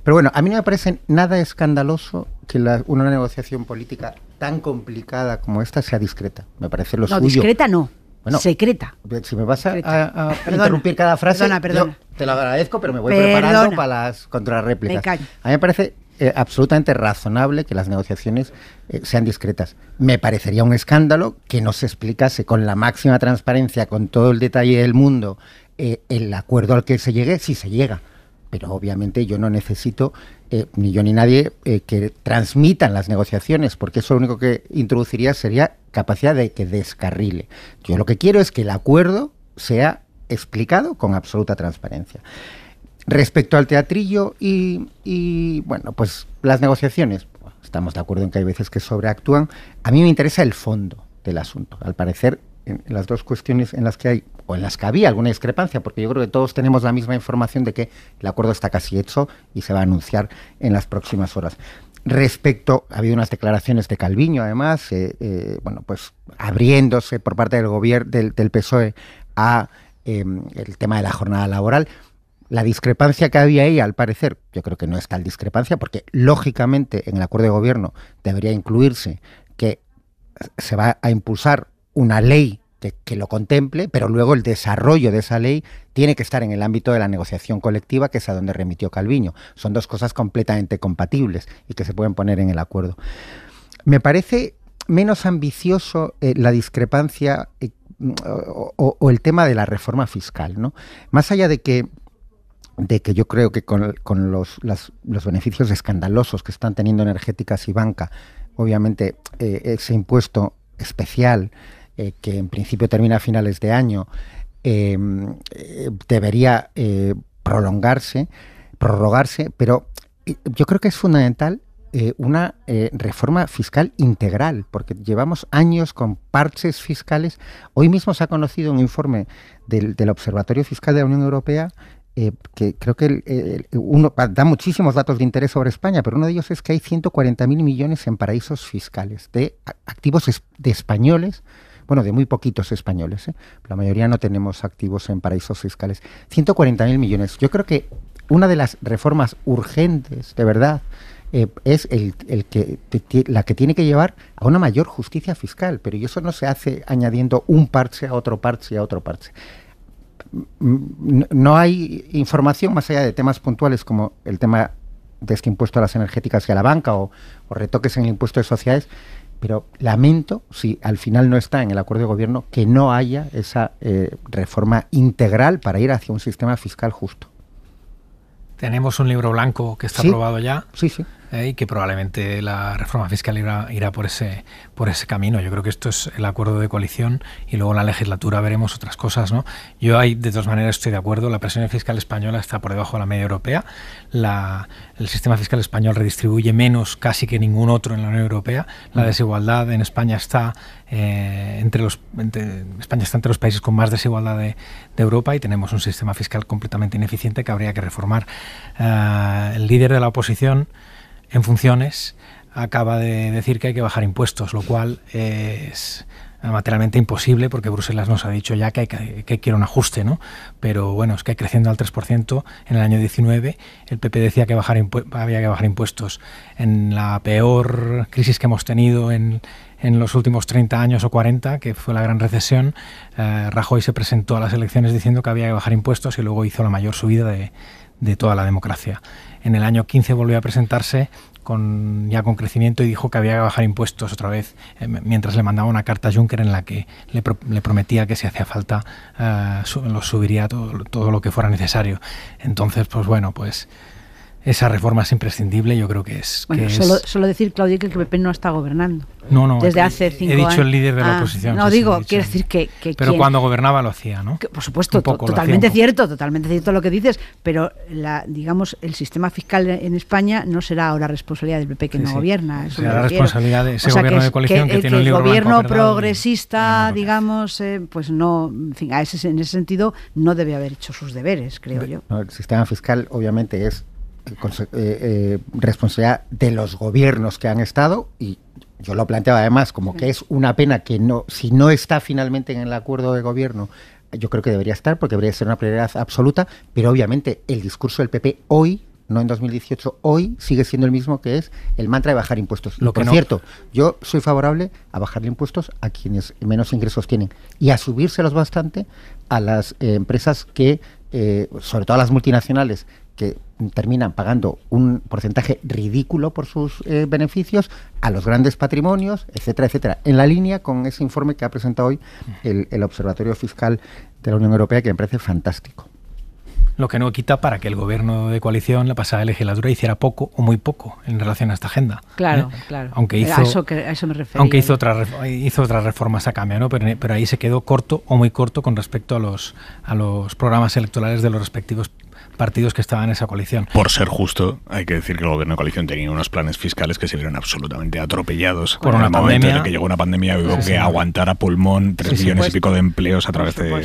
Speaker 14: Pero bueno, a mí no me parece nada escandaloso que una negociación política tan complicada como esta sea discreta. Me parece lo suyo.
Speaker 15: No, discreta no.
Speaker 14: Bueno,
Speaker 15: secreta.
Speaker 14: Si me vas a interrumpir cada frase, yo te lo agradezco, pero me voy preparando para las contrarréplicas. A mí me parece absolutamente razonable que las negociaciones sean discretas. Me parecería un escándalo que no se explicase con la máxima transparencia, con todo el detalle del mundo, el acuerdo al que se llegue, si se llega. Pero obviamente yo no necesito, ni yo ni nadie, que transmitan las negociaciones, porque eso lo único que introduciría sería capacidad de que descarrile. Yo lo que quiero es que el acuerdo sea explicado con absoluta transparencia. Respecto al teatrillo y bueno, pues las negociaciones, estamos de acuerdo en que hay veces que sobreactúan. A mí me interesa el fondo del asunto. Al parecer, en las dos cuestiones en las que hay, o en las que había alguna discrepancia, porque yo creo que todos tenemos la misma información de que el acuerdo está casi hecho y se va a anunciar en las próximas horas. Respecto, ha habido unas declaraciones de Calviño, además, bueno, pues abriéndose por parte del gobierno del PSOE a el tema de la jornada laboral. La discrepancia que había ahí, al parecer, yo creo que no es tal discrepancia, porque lógicamente en el acuerdo de gobierno debería incluirse que se va a impulsar una ley que lo contemple, pero luego el desarrollo de esa ley tiene que estar en el ámbito de la negociación colectiva, que es a donde remitió Calviño. Son dos cosas completamente compatibles y que se pueden poner en el acuerdo. Me parece menos ambicioso la discrepancia o el tema de la reforma fiscal, ¿no? Más allá de que yo creo que con los beneficios escandalosos que están teniendo energéticas y banca, obviamente ese impuesto especial que en principio termina a finales de año, debería prorrogarse, pero yo creo que es fundamental una reforma fiscal integral, porque llevamos años con parches fiscales. Hoy mismo se ha conocido un informe del Observatorio Fiscal de la Unión Europea que creo que uno da muchísimos datos de interés sobre España, pero uno de ellos es que hay 140.000 millones en paraísos fiscales de activos de españoles, bueno, de muy poquitos españoles, la mayoría no tenemos activos en paraísos fiscales. 140.000 millones. Yo creo que una de las reformas urgentes, de verdad, es la que tiene que llevar a una mayor justicia fiscal, pero eso no se hace añadiendo un parche a otro parche a otro parche. No hay información más allá de temas puntuales como el tema de este impuesto a las energéticas y a la banca o retoques en el impuesto de sociedades, pero lamento, si al final no está en el acuerdo de gobierno, que no haya esa reforma integral para ir hacia un sistema fiscal justo.
Speaker 13: Tenemos un libro blanco que está aprobado ya.
Speaker 14: Sí, sí.
Speaker 13: Y que probablemente la reforma fiscal irá por ese camino. Yo creo que esto es el acuerdo de coalición y luego en la legislatura veremos otras cosas, ¿no? Yo ahí de todas maneras estoy de acuerdo. La presión fiscal española está por debajo de la media europea. El sistema fiscal español redistribuye menos casi que ningún otro en la Unión Europea. La desigualdad en España está España está entre los países con más desigualdad de Europa y tenemos un sistema fiscal completamente ineficiente que habría que reformar. El líder de la oposición en funciones acaba de decir que hay que bajar impuestos, lo cual es materialmente imposible porque Bruselas nos ha dicho ya que quiere un ajuste, ¿no? Pero bueno, es que creciendo al 3% en el año 19, el PP decía que había que bajar impuestos. En la peor crisis que hemos tenido en los últimos 30 años o 40, que fue la gran recesión, Rajoy se presentó a las elecciones diciendo que había que bajar impuestos y luego hizo la mayor subida de toda la democracia. En el año 15 volvió a presentarse ya con crecimiento y dijo que había que bajar impuestos otra vez, mientras le mandaba una carta a Juncker en la que le prometía que si hacía falta los subiría todo lo que fuera necesario. Entonces, pues bueno, pues esa reforma es imprescindible, yo creo que es...
Speaker 15: Bueno, solo decir, Claudia, que el PP no está gobernando.
Speaker 13: No,
Speaker 15: desde hace 5 años.
Speaker 13: He dicho el líder de la oposición.
Speaker 15: No,
Speaker 13: sí,
Speaker 15: digo, quiero decir que
Speaker 13: pero cuando gobernaba lo hacía, ¿no?
Speaker 15: Por supuesto, totalmente cierto lo que dices, pero digamos, el sistema fiscal en España no será ahora responsabilidad del PP que no gobierna.
Speaker 13: Será la responsabilidad de ese gobierno de coalición que tiene un libro blanco.
Speaker 15: El gobierno progresista, digamos, pues no, en fin, en ese sentido no debe haber hecho sus deberes, creo yo.
Speaker 14: No, el sistema fiscal obviamente es responsabilidad de los gobiernos que han estado, y yo lo planteaba además como que es una pena que si no está finalmente en el acuerdo de gobierno, yo creo que debería estar, porque debería ser una prioridad absoluta, pero obviamente el discurso del PP hoy, no en 2018, hoy sigue siendo el mismo, que es el mantra de bajar impuestos. Por cierto, yo soy favorable a bajarle impuestos a quienes menos ingresos tienen y a subírselos bastante a las empresas que, sobre todo a las multinacionales, que terminan pagando un porcentaje ridículo por sus beneficios, a los grandes patrimonios, etcétera, etcétera, en la línea con ese informe que ha presentado hoy el Observatorio Fiscal de la Unión Europea, que me parece fantástico.
Speaker 13: Lo que no quita para que el gobierno de coalición la pasada legislatura hiciera poco o muy poco en relación a esta agenda.
Speaker 15: Claro.
Speaker 13: Aunque hizo,
Speaker 15: a eso me refería.
Speaker 13: Aunque hizo otras reformas a cambio, ¿no? Pero ahí se quedó corto o muy corto con respecto a los programas electorales de los respectivos partidos que estaban en esa coalición.
Speaker 2: Por ser justo, hay que decir que el gobierno de coalición tenía unos planes fiscales que se vieron absolutamente atropellados
Speaker 13: por una pandemia.
Speaker 2: Desde que llegó una pandemia, hubo que aguantar a pulmón 3 millones y pico de empleos a través de...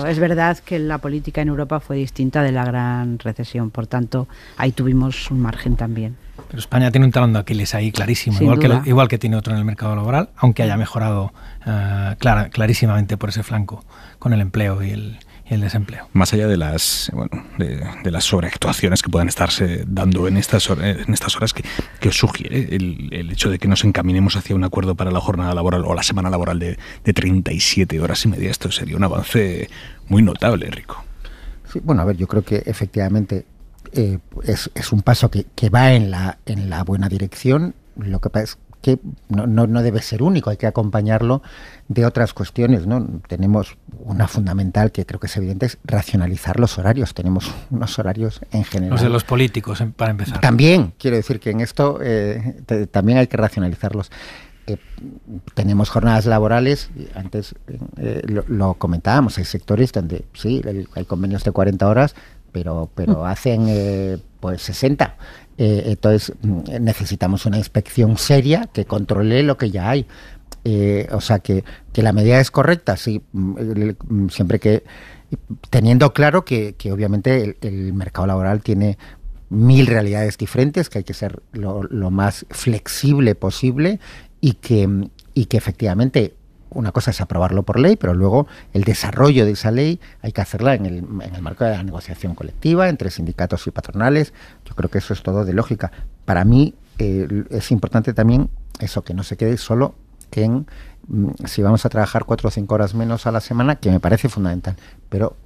Speaker 15: Es verdad que la política en Europa fue distinta de la gran recesión, por tanto, ahí tuvimos un margen también.
Speaker 13: Pero España tiene un talón de Aquiles ahí clarísimo, igual que tiene otro en el mercado laboral, aunque haya mejorado clarísimamente por ese flanco con el empleo y el desempleo.
Speaker 2: Más allá de las de las sobreactuaciones que puedan estarse dando en estas horas, ¿qué os sugiere el hecho de que nos encaminemos hacia un acuerdo para la jornada laboral o la semana laboral de 37 horas y media? Esto sería un avance muy notable, Rico.
Speaker 14: Sí, bueno, a ver, yo creo que efectivamente es un paso que va en la buena dirección. Lo que pasa es que no debe ser único, hay que acompañarlo de otras cuestiones, ¿no? Tenemos una fundamental que creo que es evidente, es racionalizar los horarios. Tenemos unos horarios en general.
Speaker 13: Los de los políticos, para empezar.
Speaker 14: También, quiero decir que en esto también hay que racionalizarlos. Tenemos jornadas laborales, antes lo comentábamos, hay sectores donde sí, hay convenios de 40 horas, pero hacen pues 60. Entonces necesitamos una inspección seria que controle lo que ya hay. O sea que la medida es correcta, sí, siempre que teniendo claro que obviamente el mercado laboral tiene 1000 realidades diferentes, que hay que ser lo más flexible posible y que efectivamente una cosa es aprobarlo por ley, pero luego el desarrollo de esa ley hay que hacerla en el marco de la negociación colectiva entre sindicatos y patronales. Yo creo que eso es todo de lógica. Para mí es importante también eso, que no se quede solo en si vamos a trabajar 4 o 5 horas menos a la semana, que me parece fundamental, pero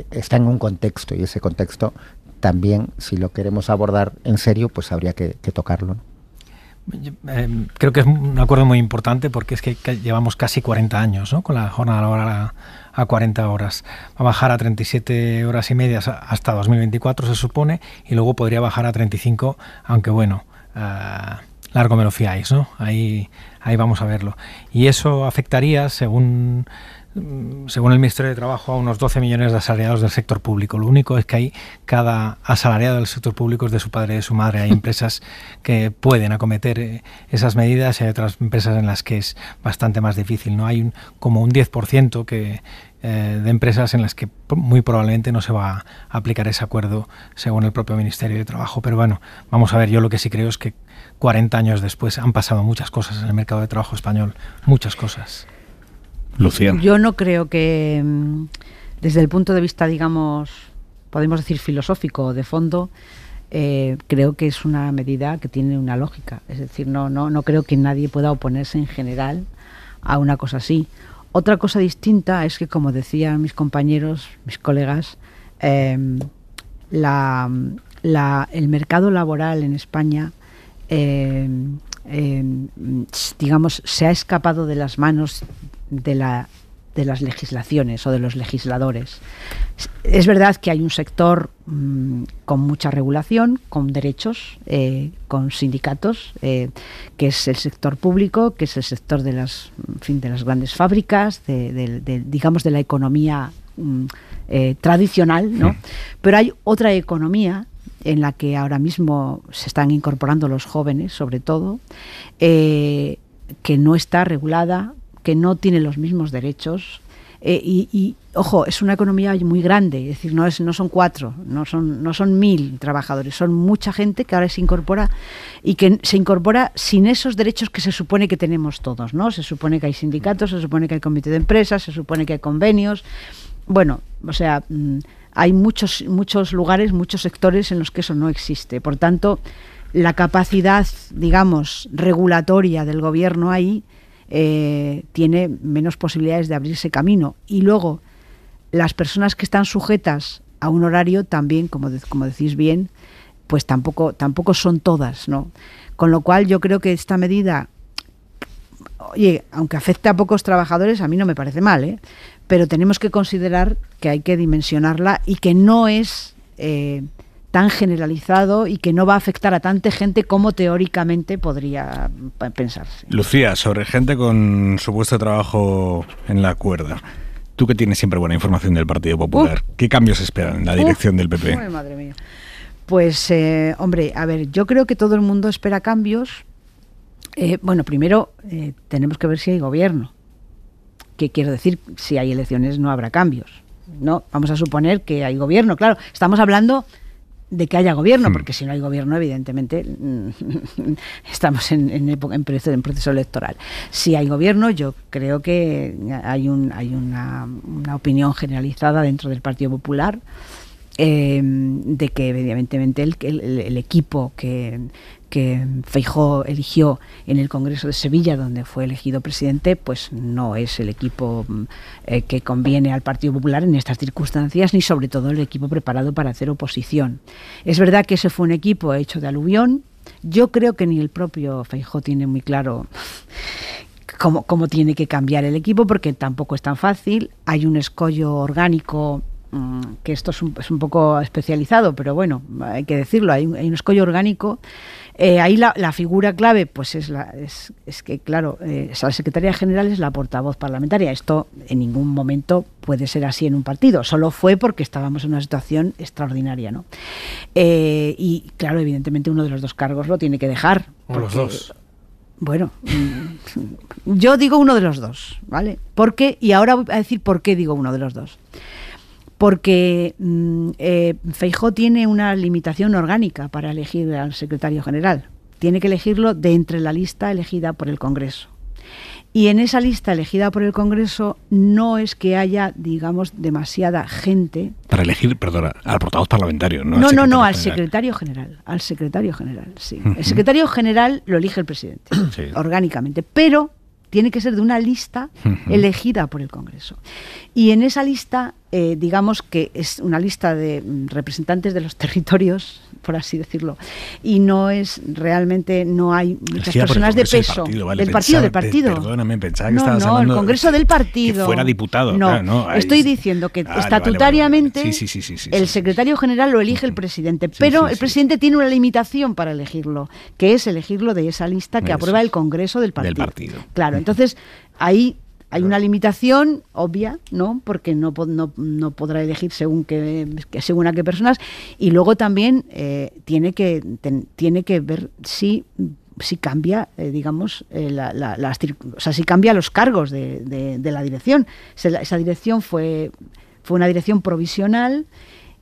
Speaker 14: está en un contexto, y ese contexto también, si lo queremos abordar en serio, pues habría que tocarlo, ¿no?
Speaker 13: Creo que es un acuerdo muy importante, porque es que llevamos casi 40 años, ¿no?, con la jornada laboral a 40 horas. Va a bajar a 37 horas y media hasta 2024, se supone, y luego podría bajar a 35, aunque bueno, largo me lo fiáis, ¿no? Ahí vamos a verlo. Y eso afectaría, según el Ministerio de Trabajo, a unos 12 millones de asalariados del sector público. Lo único es que hay cada asalariado del sector público es de su padre y de su madre. Hay empresas que pueden acometer esas medidas y hay otras empresas en las que es bastante más difícil, ¿no? Hay como un 10% de empresas en las que muy probablemente no se va a aplicar ese acuerdo, según el propio Ministerio de Trabajo. Pero bueno, vamos a ver, yo lo que sí creo es que 40 años después han pasado muchas cosas en el mercado de trabajo español, muchas cosas.
Speaker 2: Lucía.
Speaker 15: Yo no creo que, desde el punto de vista, digamos, podemos decir filosófico o de fondo, creo que es una medida que tiene una lógica. Es decir, no creo que nadie pueda oponerse en general a una cosa así. Otra cosa distinta es que, como decían mis compañeros, mis colegas, el mercado laboral en España, digamos, se ha escapado de las manos de la de las legislaciones o de los legisladores. Es verdad que hay un sector con mucha regulación, con derechos, con sindicatos, que es el sector público, que es el sector de las, en fin, de las grandes fábricas, digamos de la economía tradicional, ¿no? Pero hay otra economía en la que ahora mismo se están incorporando los jóvenes, sobre todo, que no está regulada, que no tiene los mismos derechos. Y ojo, es una economía muy grande, es decir, no son 4, no son 1000 trabajadores, son mucha gente que ahora se incorpora y que se incorpora sin esos derechos que se supone que tenemos todos, ¿no? Se supone que hay sindicatos, se supone que hay comité de empresas, se supone que hay convenios. Bueno, o sea, hay muchos lugares, muchos sectores en los que eso no existe. Por tanto, la capacidad, digamos, regulatoria del gobierno ahí tiene menos posibilidades de abrirse camino. Y luego, las personas que están sujetas a un horario también, como decís bien, pues tampoco son todas, ¿no? Con lo cual yo creo que esta medida, oye, aunque afecte a pocos trabajadores, a mí no me parece mal, ¿eh? Pero tenemos que considerar que hay que dimensionarla y que no es tan generalizado y que no va a afectar a tanta gente como teóricamente podría pensarse.
Speaker 2: Lucía, sobre gente con su puesto de trabajo en la cuerda, tú que tienes siempre buena información del Partido Popular, ¿qué cambios esperan en la dirección del PP?
Speaker 15: Ay, madre mía. Pues, hombre, a ver, yo creo que todo el mundo espera cambios. Bueno, primero tenemos que ver si hay gobierno. ¿Qué quiero decir? Si hay elecciones no habrá cambios, ¿no? Vamos a suponer que hay gobierno. Claro, estamos hablando de que haya gobierno, porque si no hay gobierno, evidentemente, estamos en proceso electoral. Si hay gobierno, yo creo que hay una opinión generalizada dentro del Partido Popular de que evidentemente el equipo que Feijóo eligió en el Congreso de Sevilla, donde fue elegido presidente, pues no es el equipo que conviene al Partido Popular en estas circunstancias, ni sobre todo el equipo preparado para hacer oposición. Es verdad que ese fue un equipo hecho de aluvión. Yo creo que ni el propio Feijóo tiene muy claro cómo tiene que cambiar el equipo, porque tampoco es tan fácil. Hay un escollo orgánico, que esto es un poco especializado, pero bueno, hay que decirlo, hay un escollo orgánico. Ahí la figura clave pues es que, claro, la secretaria general es la portavoz parlamentaria. Esto en ningún momento puede ser así en un partido, solo fue porque estábamos en una situación extraordinaria, ¿no? Y claro, evidentemente uno de los dos cargos lo tiene que dejar.
Speaker 13: O los dos.
Speaker 15: Bueno, yo digo uno de los dos, ¿vale? Y ahora voy a decir por qué digo uno de los dos. Porque Feijóo tiene una limitación orgánica para elegir al secretario general. Tiene que elegirlo de entre la lista elegida por el Congreso. Y en esa lista elegida por el Congreso no es que haya, digamos, demasiada gente.
Speaker 2: Para elegir, perdona, al portavoz parlamentario, ¿no?
Speaker 15: No, al secretario general. Al secretario general, sí. El secretario general lo elige el presidente, sí, orgánicamente, pero tiene que ser de una lista elegida por el Congreso. Y en esa lista, digamos que es una lista de representantes de los territorios, por así decirlo, y no es realmente, no hay muchas personas de peso. Del partido.
Speaker 2: Perdóname, pensaba que estabas hablando...
Speaker 15: No, el Congreso del partido.
Speaker 2: Que fuera diputado.
Speaker 15: No,
Speaker 2: claro, no
Speaker 15: estoy diciendo que estatutariamente
Speaker 2: vale. Sí,
Speaker 15: el secretario general lo elige el presidente, pero el presidente tiene una limitación para elegirlo, que es elegirlo de esa lista que aprueba el Congreso del partido. Claro, entonces ahí hay una limitación obvia, ¿no? Porque no podrá elegir según a qué personas, y luego también tiene que ver si cambia, digamos, si cambia los cargos de la dirección. Esa dirección fue una dirección provisional.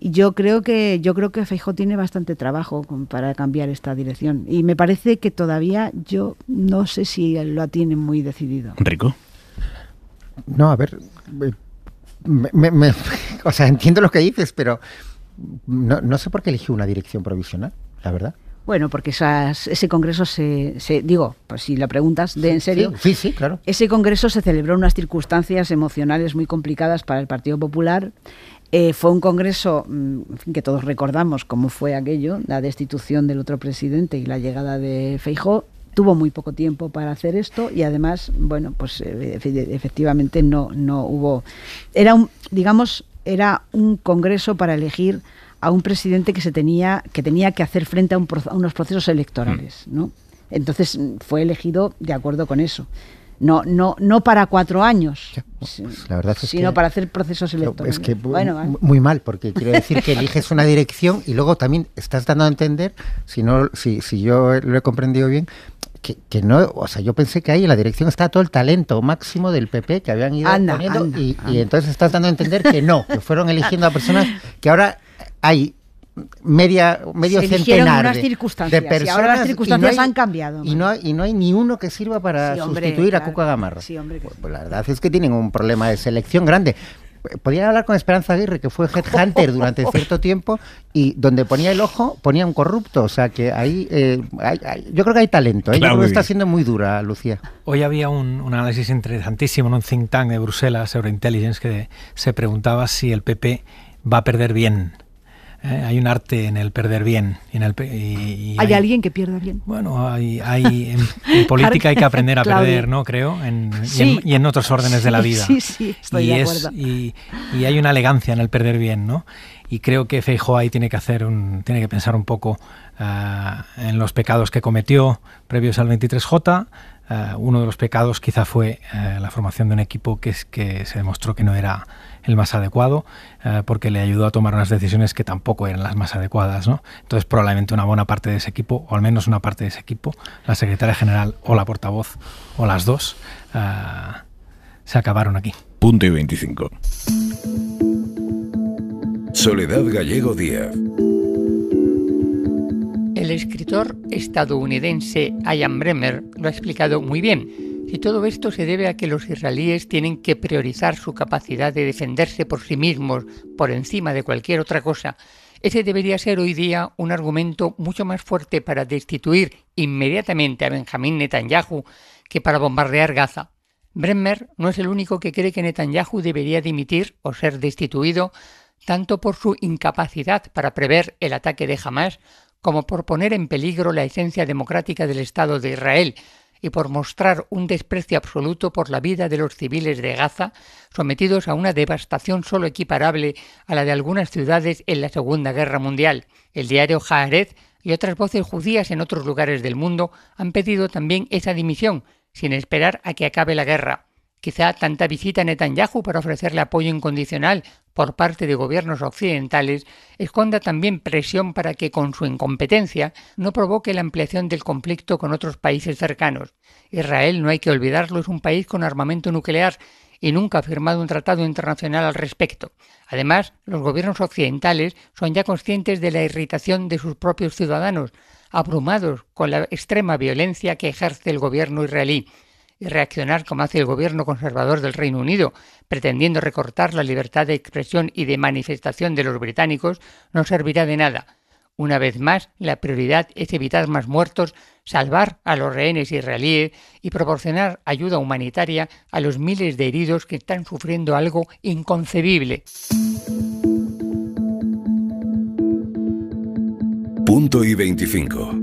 Speaker 15: Y yo creo que Feijóo tiene bastante trabajo para cambiar esta dirección. Y me parece que todavía yo no sé si lo tiene muy decidido.
Speaker 2: ¿Rico?
Speaker 14: No, a ver, o sea, entiendo lo que dices, pero no sé por qué eligió una dirección provisional, la verdad.
Speaker 15: Bueno, porque ese congreso digo, pues si la preguntas en serio.
Speaker 14: Sí, claro.
Speaker 15: Ese congreso se celebró en unas circunstancias emocionales muy complicadas para el Partido Popular. Fue un congreso que todos recordamos cómo fue aquello, la destitución del otro presidente y la llegada de Feijóo. tuvo muy poco tiempo para hacer esto y además, bueno, pues efectivamente no hubo... Era un congreso para elegir a un presidente que tenía que hacer frente a unos procesos electorales, ¿no? Entonces fue elegido de acuerdo con eso. No para 4 años,
Speaker 14: pues la verdad es
Speaker 15: sino para hacer procesos electorales.
Speaker 14: Es que muy mal, porque quiero decir que eliges una dirección y luego también estás dando a entender, si yo lo he comprendido bien, que no, o sea, yo pensé que ahí en la dirección está todo el talento máximo del PP que habían ido poniendo y entonces estás dando a entender que no, que fueron eligiendo a personas que ahora hay medio centenar de personas
Speaker 15: y ahora las circunstancias han cambiado.
Speaker 14: Y no hay ni uno que sirva para sustituir a Cuca Gamarra.
Speaker 15: Sí, hombre,
Speaker 14: pues la verdad es que tienen un problema de selección grande. Podían hablar con Esperanza Aguirre, que fue headhunter durante cierto tiempo, y donde ponía el ojo, ponía un corrupto. O sea que ahí yo creo que hay talento. Yo creo que está siendo muy dura, Lucía.
Speaker 13: Hoy había un análisis interesantísimo en un think tank de Bruselas, Eurointelligence, que se preguntaba si el PP va a perder bien. Hay un arte en el perder bien.
Speaker 15: ¿Hay alguien que pierda bien?
Speaker 13: Bueno, en política hay que aprender a perder, ¿no? Creo, y en otros órdenes de la vida.
Speaker 15: Sí, estoy de acuerdo.
Speaker 13: Y hay una elegancia en el perder bien, ¿no? Y creo que Feijóo ahí tiene que pensar un poco en los pecados que cometió previos al 23J. Uno de los pecados quizá fue la formación de un equipo que se demostró que no era el más adecuado, porque le ayudó a tomar unas decisiones que tampoco eran las más adecuadas, ¿no? Entonces probablemente una buena parte de ese equipo, o al menos una parte de ese equipo, la secretaria general o la portavoz, o las dos, se acabaron aquí.
Speaker 2: Punto y 25.
Speaker 6: Soledad Gallego Díaz.
Speaker 7: El escritor estadounidense Ian Bremmer lo ha explicado muy bien. Y todo esto se debe a que los israelíes tienen que priorizar su capacidad de defenderse por sí mismos por encima de cualquier otra cosa. Ese debería ser hoy día un argumento mucho más fuerte para destituir inmediatamente a Benjamín Netanyahu que para bombardear Gaza. Bremmer no es el único que cree que Netanyahu debería dimitir o ser destituido tanto por su incapacidad para prever el ataque de Hamás como por poner en peligro la esencia democrática del Estado de Israel y por mostrar un desprecio absoluto por la vida de los civiles de Gaza, sometidos a una devastación solo equiparable a la de algunas ciudades en la Segunda Guerra Mundial. El diario Haaretz y otras voces judías en otros lugares del mundo han pedido también esa dimisión, sin esperar a que acabe la guerra. Quizá tanta visita a Netanyahu para ofrecerle apoyo incondicional por parte de gobiernos occidentales esconda también presión para que, con su incompetencia, no provoque la ampliación del conflicto con otros países cercanos. Israel, no hay que olvidarlo, es un país con armamento nuclear y nunca ha firmado un tratado internacional al respecto. Además, los gobiernos occidentales son ya conscientes de la irritación de sus propios ciudadanos, abrumados con la extrema violencia que ejerce el gobierno israelí. Y reaccionar como hace el gobierno conservador del Reino Unido, pretendiendo recortar la libertad de expresión y de manifestación de los británicos, no servirá de nada. Una vez más, la prioridad es evitar más muertos, salvar a los rehenes israelíes y proporcionar ayuda humanitaria a los miles de heridos que están sufriendo algo inconcebible.
Speaker 6: Punto y 25.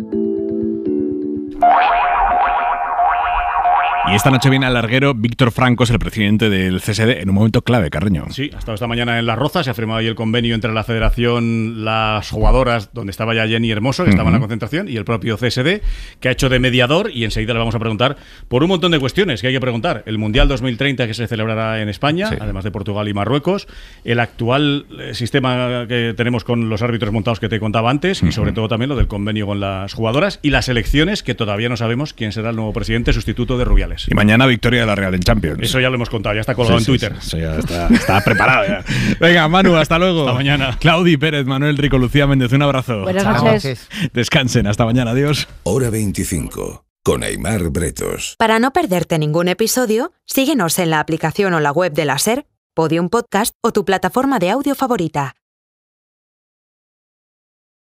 Speaker 2: Y esta noche viene al larguero Víctor Francos, el presidente del CSD, en un momento clave, Carreño.
Speaker 20: Sí, ha estado esta mañana en Las Rozas, se ha firmado ahí el convenio entre la Federación, las jugadoras, donde estaba ya Jenny Hermoso, que estaba en la concentración, y el propio CSD, que ha hecho de mediador, y enseguida le vamos a preguntar por un montón de cuestiones que hay que preguntar. El Mundial 2030 que se celebrará en España, además de Portugal y Marruecos, el actual sistema que tenemos con los árbitros montados que te contaba antes, y sobre todo también lo del convenio con las jugadoras, y las elecciones, que todavía no sabemos quién será el nuevo presidente sustituto de Rubiales.
Speaker 2: Y mañana victoria de la Real en Champions.
Speaker 20: Eso ya lo hemos contado, ya está colgado en Twitter.
Speaker 2: Eso ya está preparado ya. Venga, Manu, hasta luego.
Speaker 20: Hasta mañana.
Speaker 2: Claudi Pérez, Manuel Rico, Lucía Méndez, un abrazo.
Speaker 15: Buenas noches.
Speaker 2: Descansen, hasta mañana, adiós.
Speaker 6: Hora 25, con Aimar Bretos.
Speaker 8: Para no perderte ningún episodio, síguenos en la aplicación o la web de la SER, Podium Podcast o tu plataforma de audio favorita.